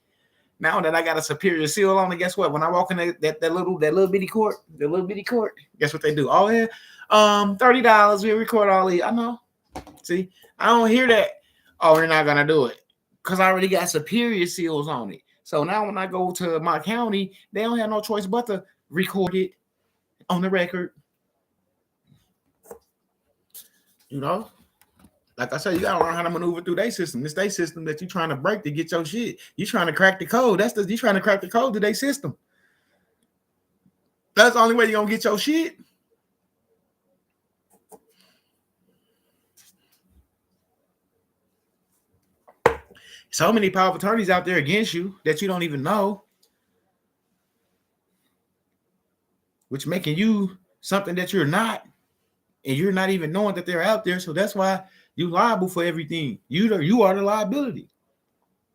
Now that I got a Superior seal on it, guess what? When I walk in that little bitty court, guess what they do? Oh yeah, $30. We record all these. I know. See, I don't hear that. Oh, we're not gonna do it because I already got Superior seals on it. So now when I go to my county, they don't have no choice but to record it on the record. You know, like I said, you gotta learn how to maneuver through their system. It's their system that you're trying to break to get your shit. You're trying to crack the code. You're trying to crack the code to their system. That's the only way you're gonna get your shit. So many power of attorneys out there against you that you don't even know, which making you something that you're not, and you're not even knowing that they're out there. So that's why you're liable for everything. You are the liability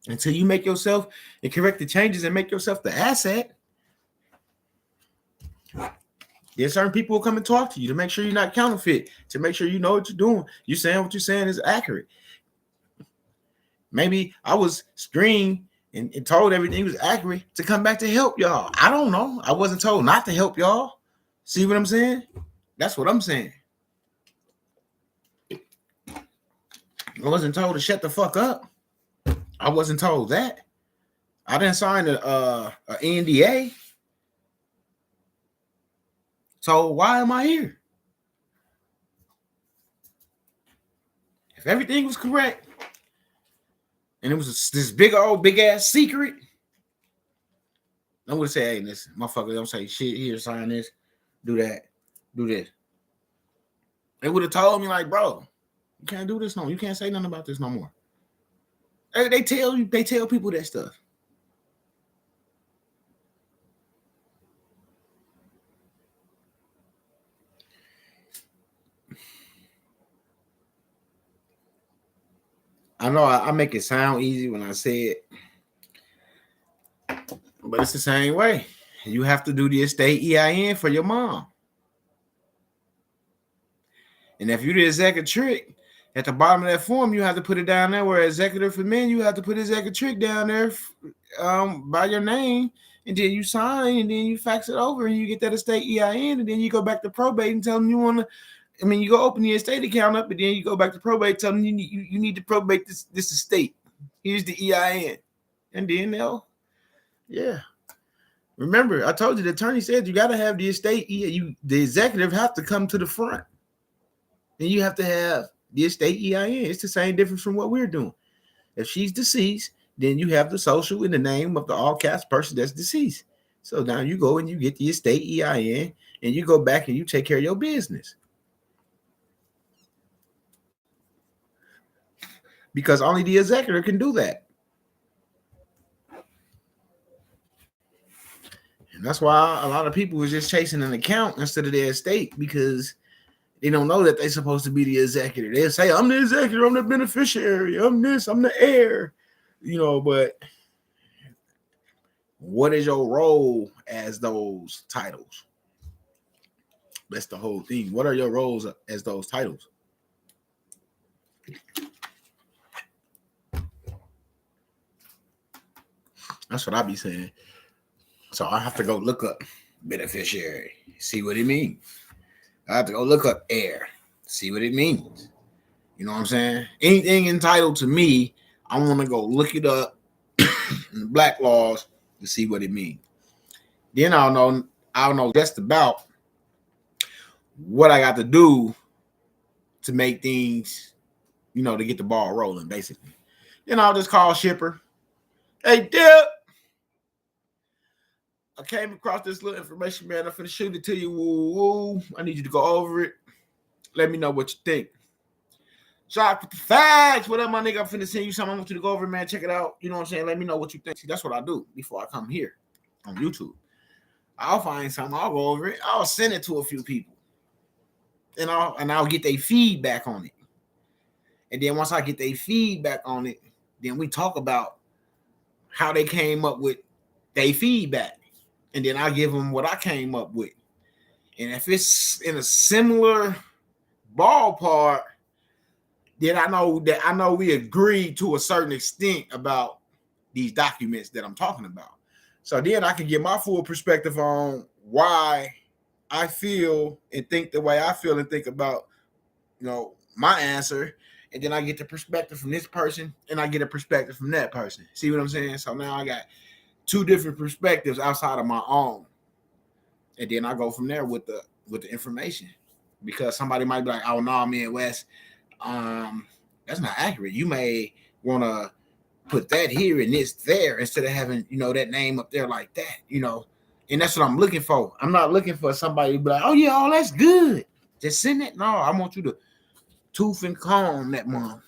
until you make yourself and correct the changes and make yourself the asset. There's certain people who come and talk to you to make sure you're not counterfeit, to make sure you know what you're doing. You're saying what you're saying is accurate. Maybe I was screened and told everything was accurate to come back to help y'all. I don't know. I wasn't told not to help y'all. See what I'm saying? That's what I'm saying. I wasn't told to shut the fuck up. I wasn't told that. I didn't sign an NDA. So why am I here? If everything was correct, and it was this big ass secret, I would say, hey, listen, motherfucker, don't say shit here, sign this, do that, do this. They would have told me, like, bro, you can't do this no more. You can't say nothing about this no more. They tell people that stuff. I know I make it sound easy when I say it, but it's the same way. You have to do the estate EIN for your mom. And if you're the executrix, at the bottom of that form, you have to put it down there where executor for men, you have to put executrix down there by your name, and then you sign, and then you fax it over, and you get that estate EIN, and then you go back to probate and tell them you want to. I mean, you go open the estate account up, and then you go back to probate, tell them you need to probate this estate. Here's the EIN, and then they'll, yeah. Remember, I told you the attorney said you got to have the estate. The executive have to come to the front, and you have to have the estate EIN. It's the same difference from what we're doing. If she's deceased, then you have the social in the name of the all caps person that's deceased. So now you go and you get the estate EIN, and you go back and you take care of your business. Because only the executor can do that. And that's why a lot of people was just chasing an account instead of their estate, because they don't know that they're supposed to be the executor. They'll say, I'm the executor, I'm the beneficiary, I'm this, I'm the heir, but what is your role as those titles? That's the whole thing. What are your roles as those titles? That's what I be saying. So I have to go look up beneficiary, see what it means. I have to go look up heir, see what it means. You know what I'm saying? Anything entitled to me, I want to go look it up in the black laws to see what it means. Then I'll know just about what I got to do to make things, to get the ball rolling, basically. Then I'll just call shipper. Hey, Dip, I came across this little information, man. I'm finna shoot it to you. Woo. I need you to go over it. Let me know what you think. Shock with the facts. What up, my nigga? I'm finna send you something. I want you to go over it, man. Check it out. You know what I'm saying? Let me know what you think. See, that's what I do before I come here on YouTube. I'll find something. I'll go over it. I'll send it to a few people. And I'll get their feedback on it. And then once I get their feedback on it, then we talk about how they came up with their feedback. And then I give them what I came up with. And if it's in a similar ballpark, then I know we agree to a certain extent about these documents that I'm talking about. So then I can get my full perspective on why I feel and think the way I feel and think about, my answer. And then I get the perspective from this person and I get a perspective from that person. See what I'm saying? So now I got two different perspectives outside of my own. And then I go from there with the information. Because somebody might be like, oh no, Midwest, that's not accurate. You may want to put that here and this there instead of having, that name up there like that, And that's what I'm looking for. I'm not looking for somebody to be like, oh yeah, that's good. Just send it. No, I want you to tooth and comb that month,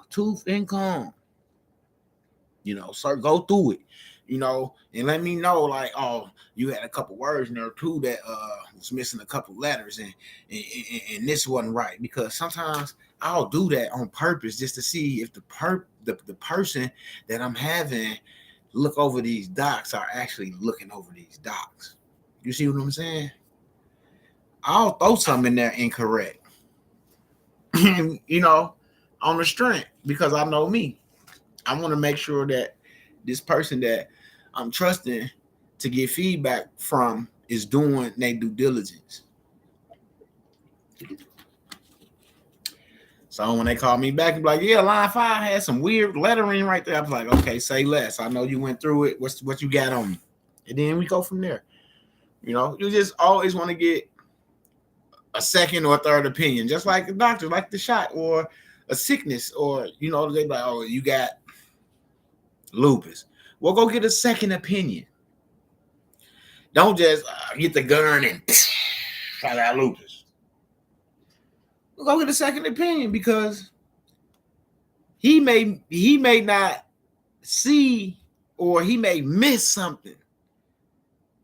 tooth and comb. So go through it, and let me know, like, oh, you had a couple words in there too that was missing a couple letters and this wasn't right, because sometimes I'll do that on purpose just to see if the person that I'm having look over these docs are actually looking over these docs. You see what I'm saying? I'll throw something in there incorrect, on the strength, because I know me. I want to make sure that this person that I'm trusting to get feedback from is doing their due diligence. So when they call me back and be like, yeah, line 5 had some weird lettering right there, I was like, okay, say less. I know you went through it. What you got on me? And then we go from there. You just always want to get a second or third opinion, just like a doctor, like the shot, or a sickness, or they be like, oh, you got lupus. Well, go get a second opinion. Don't just get the gun and I got lupus. Go get a second opinion, because he may not see, or he may miss something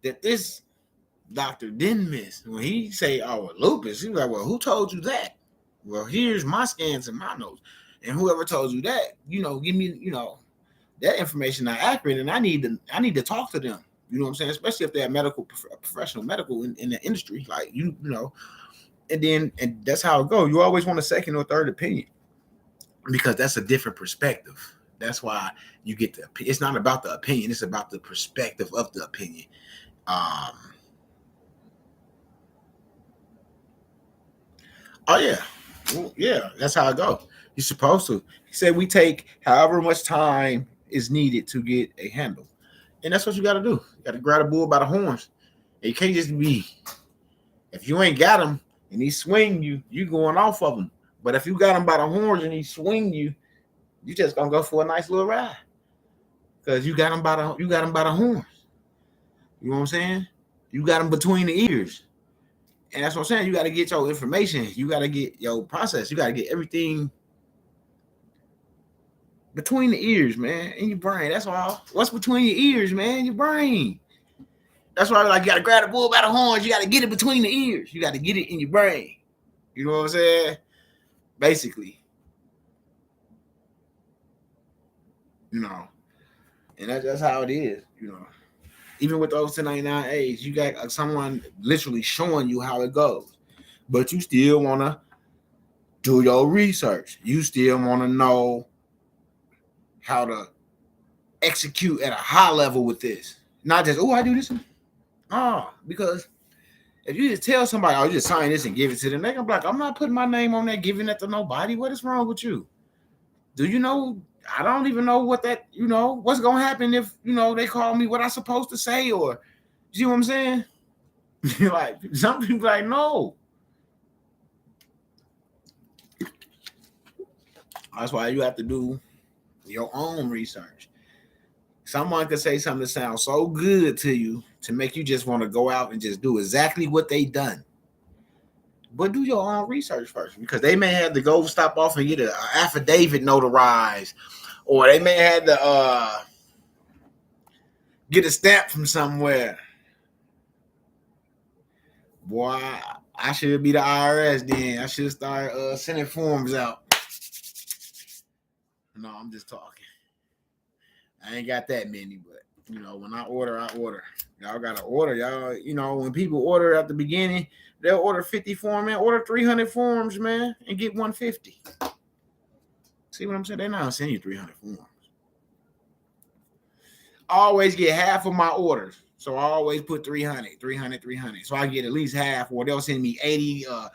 that this doctor didn't miss. When he say, oh, lupus, he was like, well, who told you that? Well, here's my scans and my notes. And whoever told you that, give me, that information not accurate, and I need to talk to them. You know what I'm saying? Especially if they're professional medical in the industry, like and that's how it goes. You always want a second or third opinion, because that's a different perspective. That's why you get it's not about the opinion, it's about the perspective of the opinion. Oh yeah. Well, yeah, that's how it goes. You're supposed to. He said we take however much time is needed to get a handle. And that's what you got to do. You got to grab a bull by the horns. And you can't just be, if you ain't got him and he swing you, you going off of him. But if you got him by the horns and he swing you, you just gonna go for a nice little ride, because you got him by the horns. You know what I'm saying? You got him between the ears. And that's what I'm saying. You got to get your information. You got to get your process. You got to get everything between the ears, man, in your brain. That's all. What's between your ears, man? Your brain. That's why you got to grab the bull by the horns. You got to get it between the ears. You got to get it in your brain. You know what I'm saying? Basically. And that's how it is, Even with those 1099As, you got someone literally showing you how it goes. But you still want to do your research. You still want to know how to execute at a high level with this. Not just, I do this. Because if you just tell somebody, you just sign this and give it to them, they're going to be like, I'm not putting my name on that, giving it to nobody. What is wrong with you? Do you know? I don't even know what that, what's going to happen if, they call me what I'm supposed to say, or, you see what I'm saying? Like, some people like, no. That's why you have to do your own research. Someone could say something that sounds so good to you to make you just want to go out and just do exactly what they done. But do your own research first, because they may have to go stop off and get an affidavit notarized, or they may have to get a stamp from somewhere. Boy, I should be the IRS then. I should start sending forms out. No, I'm just talking. I ain't got that many, but when I order, I order. Y'all gotta order, y'all. When people order at the beginning, they'll order 50 forms, man. Order 300 forms, man, and get 150. See what I'm saying? They're not gonna send you 300 forms. I always get half of my orders, so I always put 300. So I get at least half, or they'll send me 80 of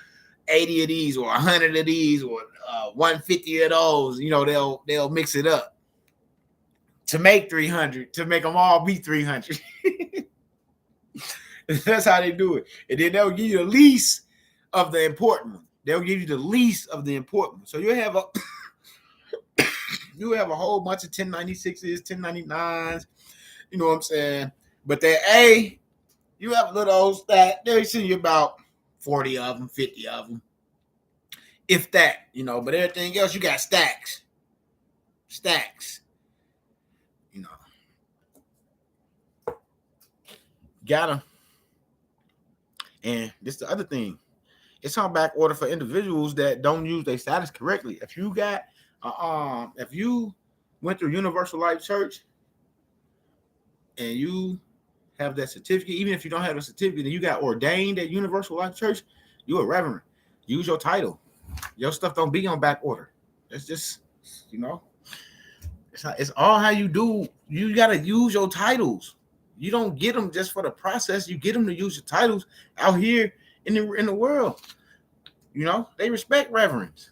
these, or 100 of these, or 150 of those. They'll mix it up to make 300, to make them all be 300. That's how they do it. And then they'll give you the least of the important one. They'll give you the least of the important one. So you have a whole bunch of 1096s, 1099s. You know what I'm saying? But that you have little old stack. They send you about 40 of them, 50 of them. If that, but everything else, you got stacks. Got them. And this is the other thing. It's on back order for individuals that don't use their status correctly. If you got, if you went through Universal Life Church and you have that certificate, even if you don't have a certificate and you got ordained at Universal Life Church, you're a reverend. Use your title. Your stuff don't be on back order. It's just, it's all how you do. You got to use your titles. You don't get them just for the process. You get them to use your titles out here in the world. They respect reverends.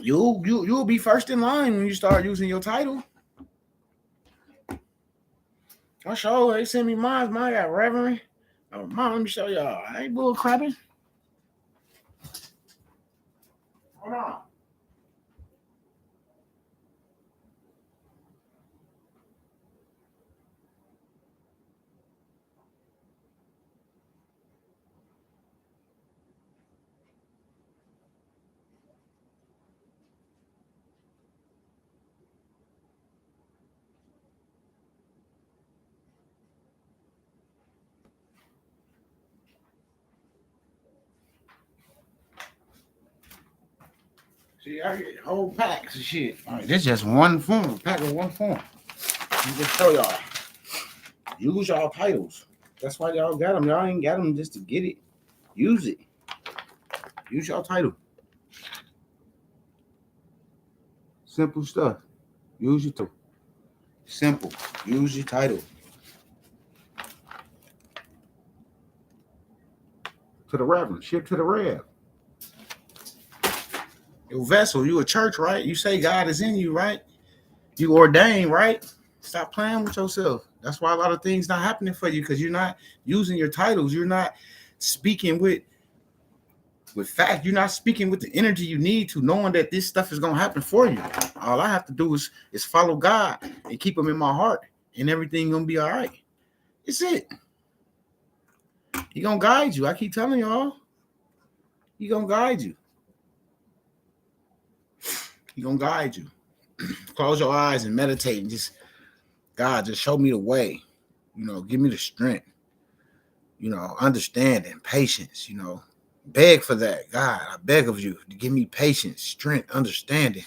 You'll be first in line when you start using your title. I sure they send me mine. Mine got reverend. Mom, let me show y'all. I ain't bull crapping. Hold on. See, I get whole packs of shit. All right, this just one form, pack of one form. I'm just tell y'all, use y'all titles. That's why y'all got them. Y'all ain't got them just to get it. Use it. Use y'all title. Simple stuff. Use your title. Simple. Use your title. To the reverend. Ship to the rev. Your vessel. You a church, right? You say God is in you, right? You ordained, right? Stop playing with yourself. That's why a lot of things not happening for you, because you're not using your titles. You're not speaking with fact. You're not speaking with the energy you need to, knowing that this stuff is gonna happen for you. All I have to do is follow God and keep him in my heart, and everything gonna be all right. It's it. He gonna guide you. I keep telling y'all. He gonna guide you. He gonna guide you. Close your eyes and meditate and just, God, just show me the way. Give me the strength. Understanding, patience. Beg for that. God, I beg of you to give me patience, strength, understanding.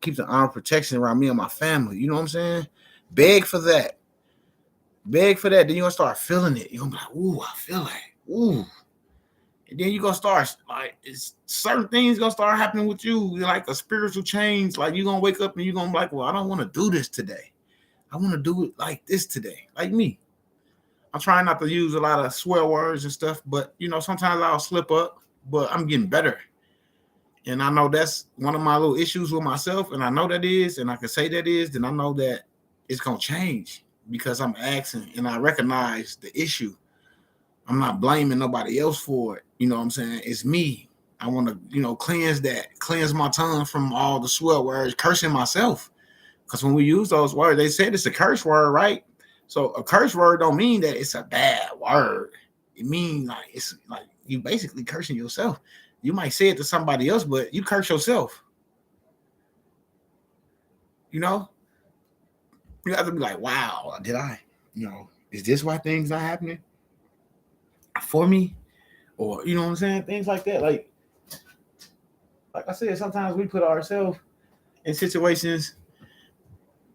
Keep the arm of protection around me and my family. You know what I'm saying? Beg for that. Beg for that. Then you're going to start feeling it. You're going to be like, ooh, I feel that. Ooh. And then you're going to start, certain things going to start happening with you, like a spiritual change. Like you're going to wake up and you're going to be like, well, I don't want to do this today. I want to do it like this today. Like me. I'm trying not to use a lot of swear words and stuff, but, sometimes I'll slip up, but I'm getting better. And I know that's one of my little issues with myself. And I know that is, and I can say that is, then I know that it's going to change because I'm asking and I recognize the issue. I'm not blaming nobody else for it. You know what I'm saying? It's me. I want to, cleanse my tongue from all the swear words, cursing myself. Because when we use those words, they said it's a curse word, right? So a curse word don't mean that it's a bad word. It means like it's like you basically cursing yourself. You might say it to somebody else, but you curse yourself. You have to be like, wow, did I? Is this why things not happening for me? Or you know what I'm saying? Things like that. Like I said, sometimes we put ourselves in situations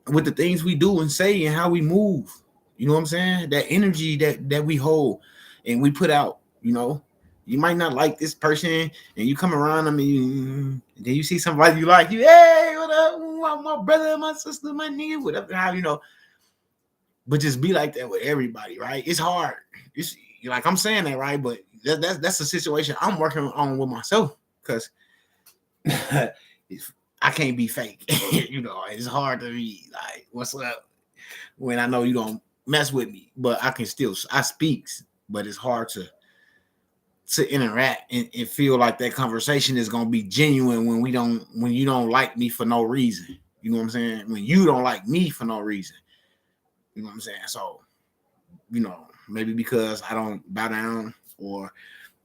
with the things we do and say and how we move. You know what I'm saying? That energy that we hold and we put out, you might not like this person and you come around them and then you see somebody you like, hey, what up? My brother, my sister, my nigga, whatever, how. But just be like that with everybody, right? It's hard. It's like I'm saying that, right? But that's a situation I'm working on with myself because I can't be fake. It's hard to be like, what's up? When I know you don't mess with me, but I speak, but it's hard to interact and feel like that conversation is gonna be genuine when you don't like me for no reason. You know what I'm saying? When you don't like me for no reason. You know what I'm saying? So, maybe because I don't bow down or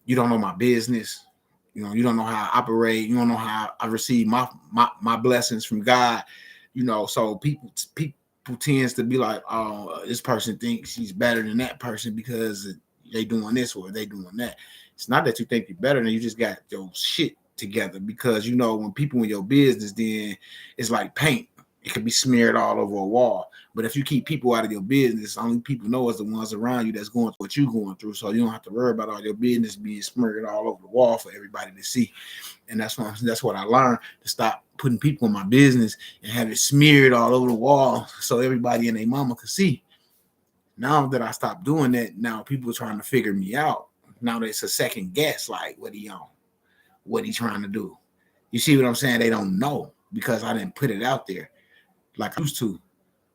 you don't know my business. You don't know how I operate. You don't know how I receive my blessings from God. So people tends to be like, oh, this person thinks he's better than that person because they doing this or they doing that. It's not that you think you're better than you just got your shit together because when people in your business, then it's like paint. It could be smeared all over a wall. But if you keep people out of your business, only people know is the ones around you that's going through what you're going through. So you don't have to worry about all your business being smeared all over the wall for everybody to see. And that's what I learned, to stop putting people in my business and have it smeared all over the wall so everybody and their mama could see. Now that I stopped doing that, now people are trying to figure me out. Now it's a second guess, like what he on, what he trying to do. You see what I'm saying? They don't know because I didn't put it out there like I used to.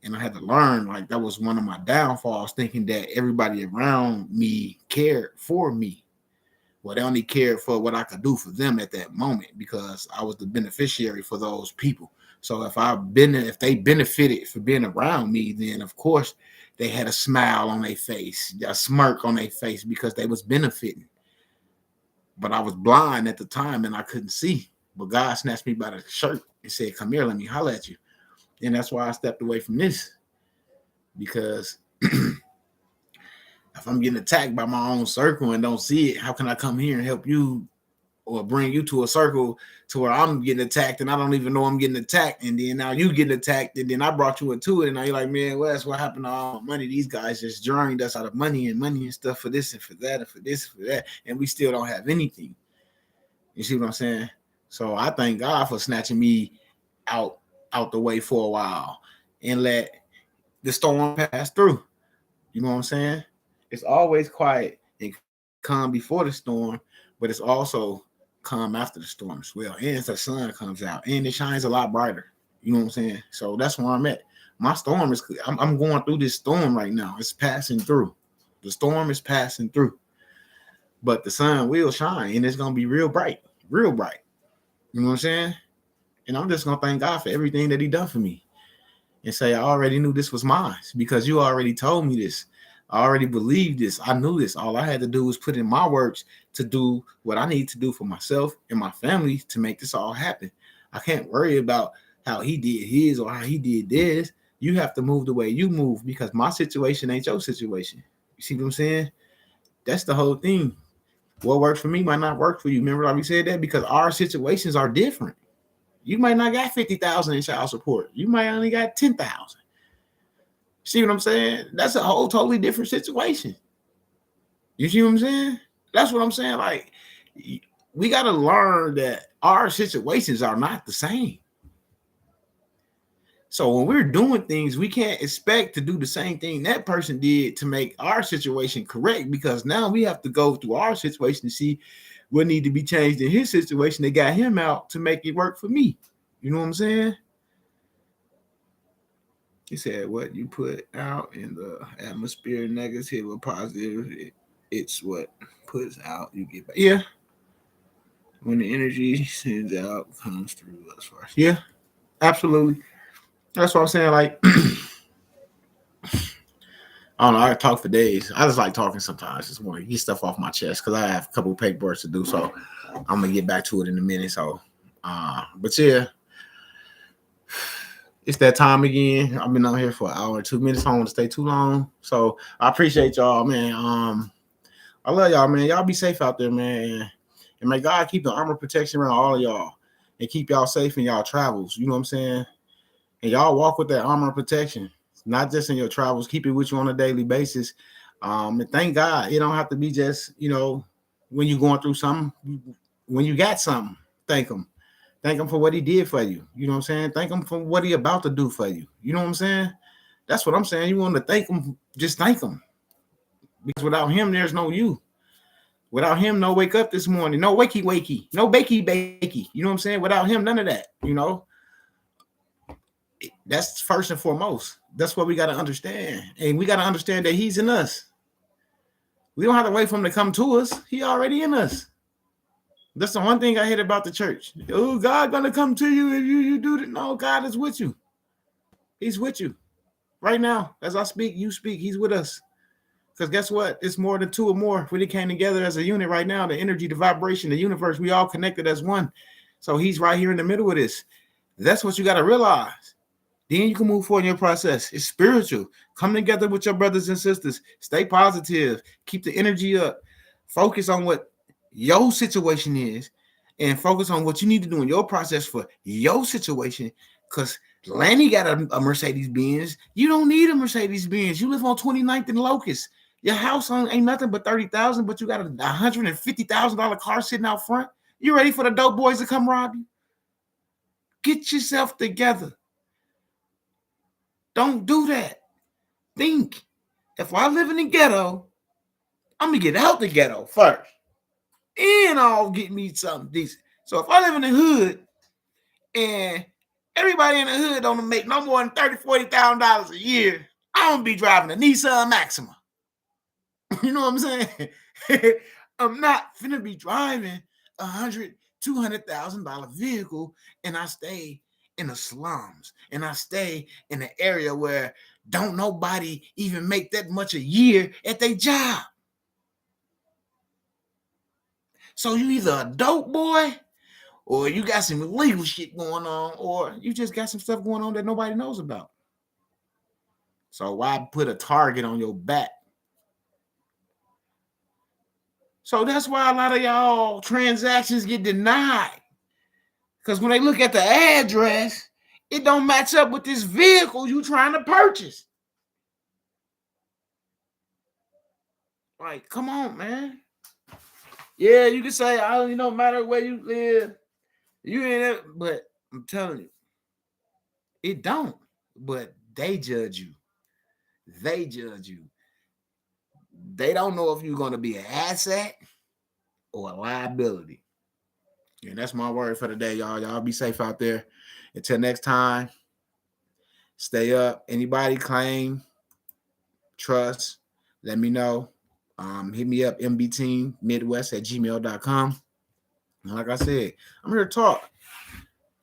And I had to learn, like that was one of my downfalls, thinking that everybody around me cared for me. Well, they only cared for what I could do for them at that moment because I was the beneficiary for those people. So if they benefited for being around me, then of course they had a smile on their face, a smirk on their face because they was benefiting. But I was blind at the time and I couldn't see. But God snatched me by the shirt and said, "Come here, let me holler at you." And that's why I stepped away from this. Because if I'm getting attacked by my own circle and don't see it, how can I come here and help you or bring you to a circle to where I'm getting attacked and I don't even know I'm getting attacked, and then now you getting attacked, and then I brought you into it, and now you're like, man, well, that's what happened to all my money. These guys just drained us out of money and stuff for this and for that and for this and for that, and we still don't have anything. You see what I'm saying? So I thank God for snatching me out the way for a while and let the storm pass through. You know what I'm saying? It's always quiet and calm before the storm, but it's also calm after the storm as well. And the sun comes out and it shines a lot brighter. You know what I'm saying? So that's where I'm at. My storm is, I'm going through this storm right now. It's passing through. The storm is passing through. But the sun will shine and it's going to be real bright, real bright. You know what I'm saying? And I'm just going to thank God for everything that he done for me and say, I already knew this was mine because you already told me this. I already believed this. I knew this. All I had to do was put in my works to do what I need to do for myself and my family to make this all happen. I can't worry about how he did his or how he did this. You have to move the way you move because my situation ain't your situation. You see what I'm saying? That's the whole thing. What works for me might not work for you. Remember how we said that? Because our situations are different. You might not got 50,000 in child support. You might only got 10,000. See what I'm saying? That's a whole totally different situation. You see what I'm saying? That's what I'm saying. Like, we got to learn that our situations are not the same. So when we're doing things, we can't expect to do the same thing that person did to make our situation correct, because now we have to go through our situation to see what need to be changed in his situation that got him out to make it work for me. You know what I'm saying? He said, what you put out in the atmosphere, negative or positive, it's what puts out, you get back. Yeah. When the energy sends out, comes through us first. Yeah, absolutely. That's what I'm saying. Like, I don't know. I talk for days. I just like talking sometimes. Just want to get stuff off my chest because I have a couple of paperwork to do. So I'm going to get back to it in a minute. So, but yeah. It's that time again. I've been on here for an hour and 2 minutes. I don't want to stay too long. So I appreciate y'all, man. I love y'all, man. Y'all be safe out there, man. And may God keep the armor protection around all of y'all and keep y'all safe in y'all travels. You know what I'm saying? And y'all walk with that armor protection, not just in your travels. Keep it with you on a daily basis. And thank God. It don't have to be just, when you're going through something. When you got something, thank him. Thank him for what he did for you. You know what I'm saying? Thank him for what he about to do for you. You know what I'm saying? That's what I'm saying. You want to thank him, just thank him. Because without him, there's no you. Without him, no wake up this morning. No wakey. No bakey. You know what I'm saying? Without him, none of that. That's first and foremost. That's what we got to understand. And we got to understand that he's in us. We don't have to wait for him to come to us. He already in us. That's the one thing I hate about the church. Oh, God gonna come to you if you do that. No, God is with you. He's with you right now. As I speak, you speak. He's with us. Because guess what? It's more than two or more. We came together as a unit right now. The energy, the vibration, the universe, we all connected as one. So he's right here in the middle of this. That's what you got to realize. Then you can move forward in your process. It's spiritual. Come together with your brothers and sisters. Stay positive. Keep the energy up. Focus on what your situation is and focus on what you need to do in your process for your situation. Because Lanny got a Mercedes Benz. You don't need a Mercedes Benz. You live on 29th and Locust. Your house ain't nothing but $30,000, but you got a $150,000 car sitting out front. You ready for the dope boys to come rob you? Get yourself together. Don't do that. Think. If I live in the ghetto, I'm going to get out the ghetto first. And I'll get me something decent. So if I live in the hood and everybody in the hood don't make no more than $30,000, $40,000 a year, I'm going to be driving a Nissan Maxima. You know what I'm saying? I'm not finna be driving $200,000 vehicle, and I stay in the slums, and I stay in an area where don't nobody even make that much a year at their job. So you either a dope boy, or you got some illegal shit going on, or you just got some stuff going on that nobody knows about. So why put a target on your back? So that's why a lot of y'all transactions get denied. Because when they look at the address, it don't match up with this vehicle you trying to purchase. Like, come on, man. Yeah, you can say, I don't no matter where you live, you ain't it, but I'm telling you, it don't. But they judge you. They judge you. They don't know if you're going to be an asset or a liability. And that's my word for the day, y'all. Y'all be safe out there. Until next time, stay up. Anybody claim, trust, let me know. Hit me up, mbteammidwest@gmail.com. And like I said, I'm here to talk.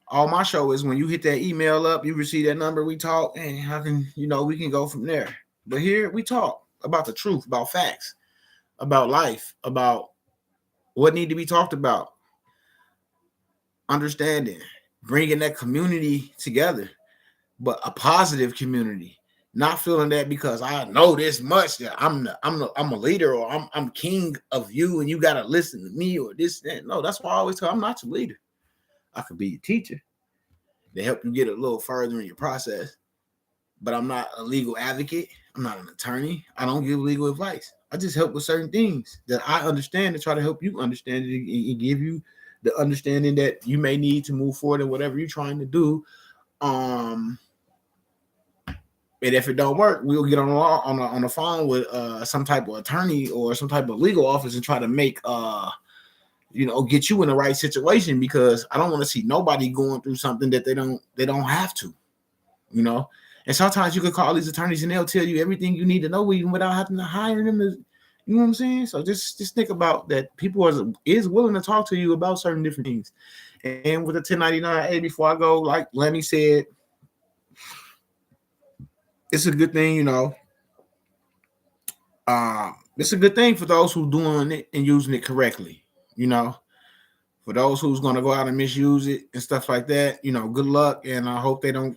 All my show is when you hit that email up, you receive that number, we talk, and how can, we can go from there. But here we talk about the truth, about facts, about life, about what need to be talked about. Understanding, bringing that community together, but a positive community. Not feeling that because I know this much that I'm a leader, or I'm king of you and you gotta listen to me, or this, that. No, that's why I always tell I'm not your leader. I could be your teacher to help you get a little further in your process, but I'm not a legal advocate. I'm not an attorney. I don't give legal advice. I just help with certain things that I understand to try to help you understand it and give you the understanding that you may need to move forward in whatever you're trying to do. And if it don't work, we'll get on the phone with some type of attorney or some type of legal office and try to make get you in the right situation, because I don't want to see nobody going through something that they don't have to, And sometimes you could call these attorneys and they'll tell you everything you need to know even without having to hire them. You know what I'm saying? So just think about that. People is willing to talk to you about certain different things. And with the 1099A, before I go, like Lenny said, it's a good thing, it's a good thing for those who doing it and using it correctly, for those who's going to go out and misuse it and stuff like that, good luck. And I hope they don't,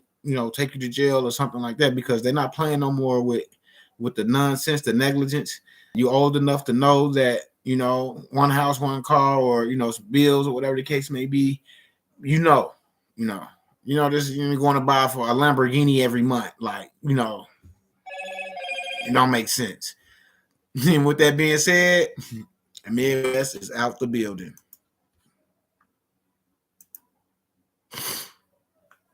take you to jail or something like that, because they're not playing no more with the nonsense, the negligence. You're old enough to know that, one house, one car, or, some bills or whatever the case may be, this you're going to buy for a Lamborghini every month. Like, it don't make sense. And with that being said, Midwest is out the building.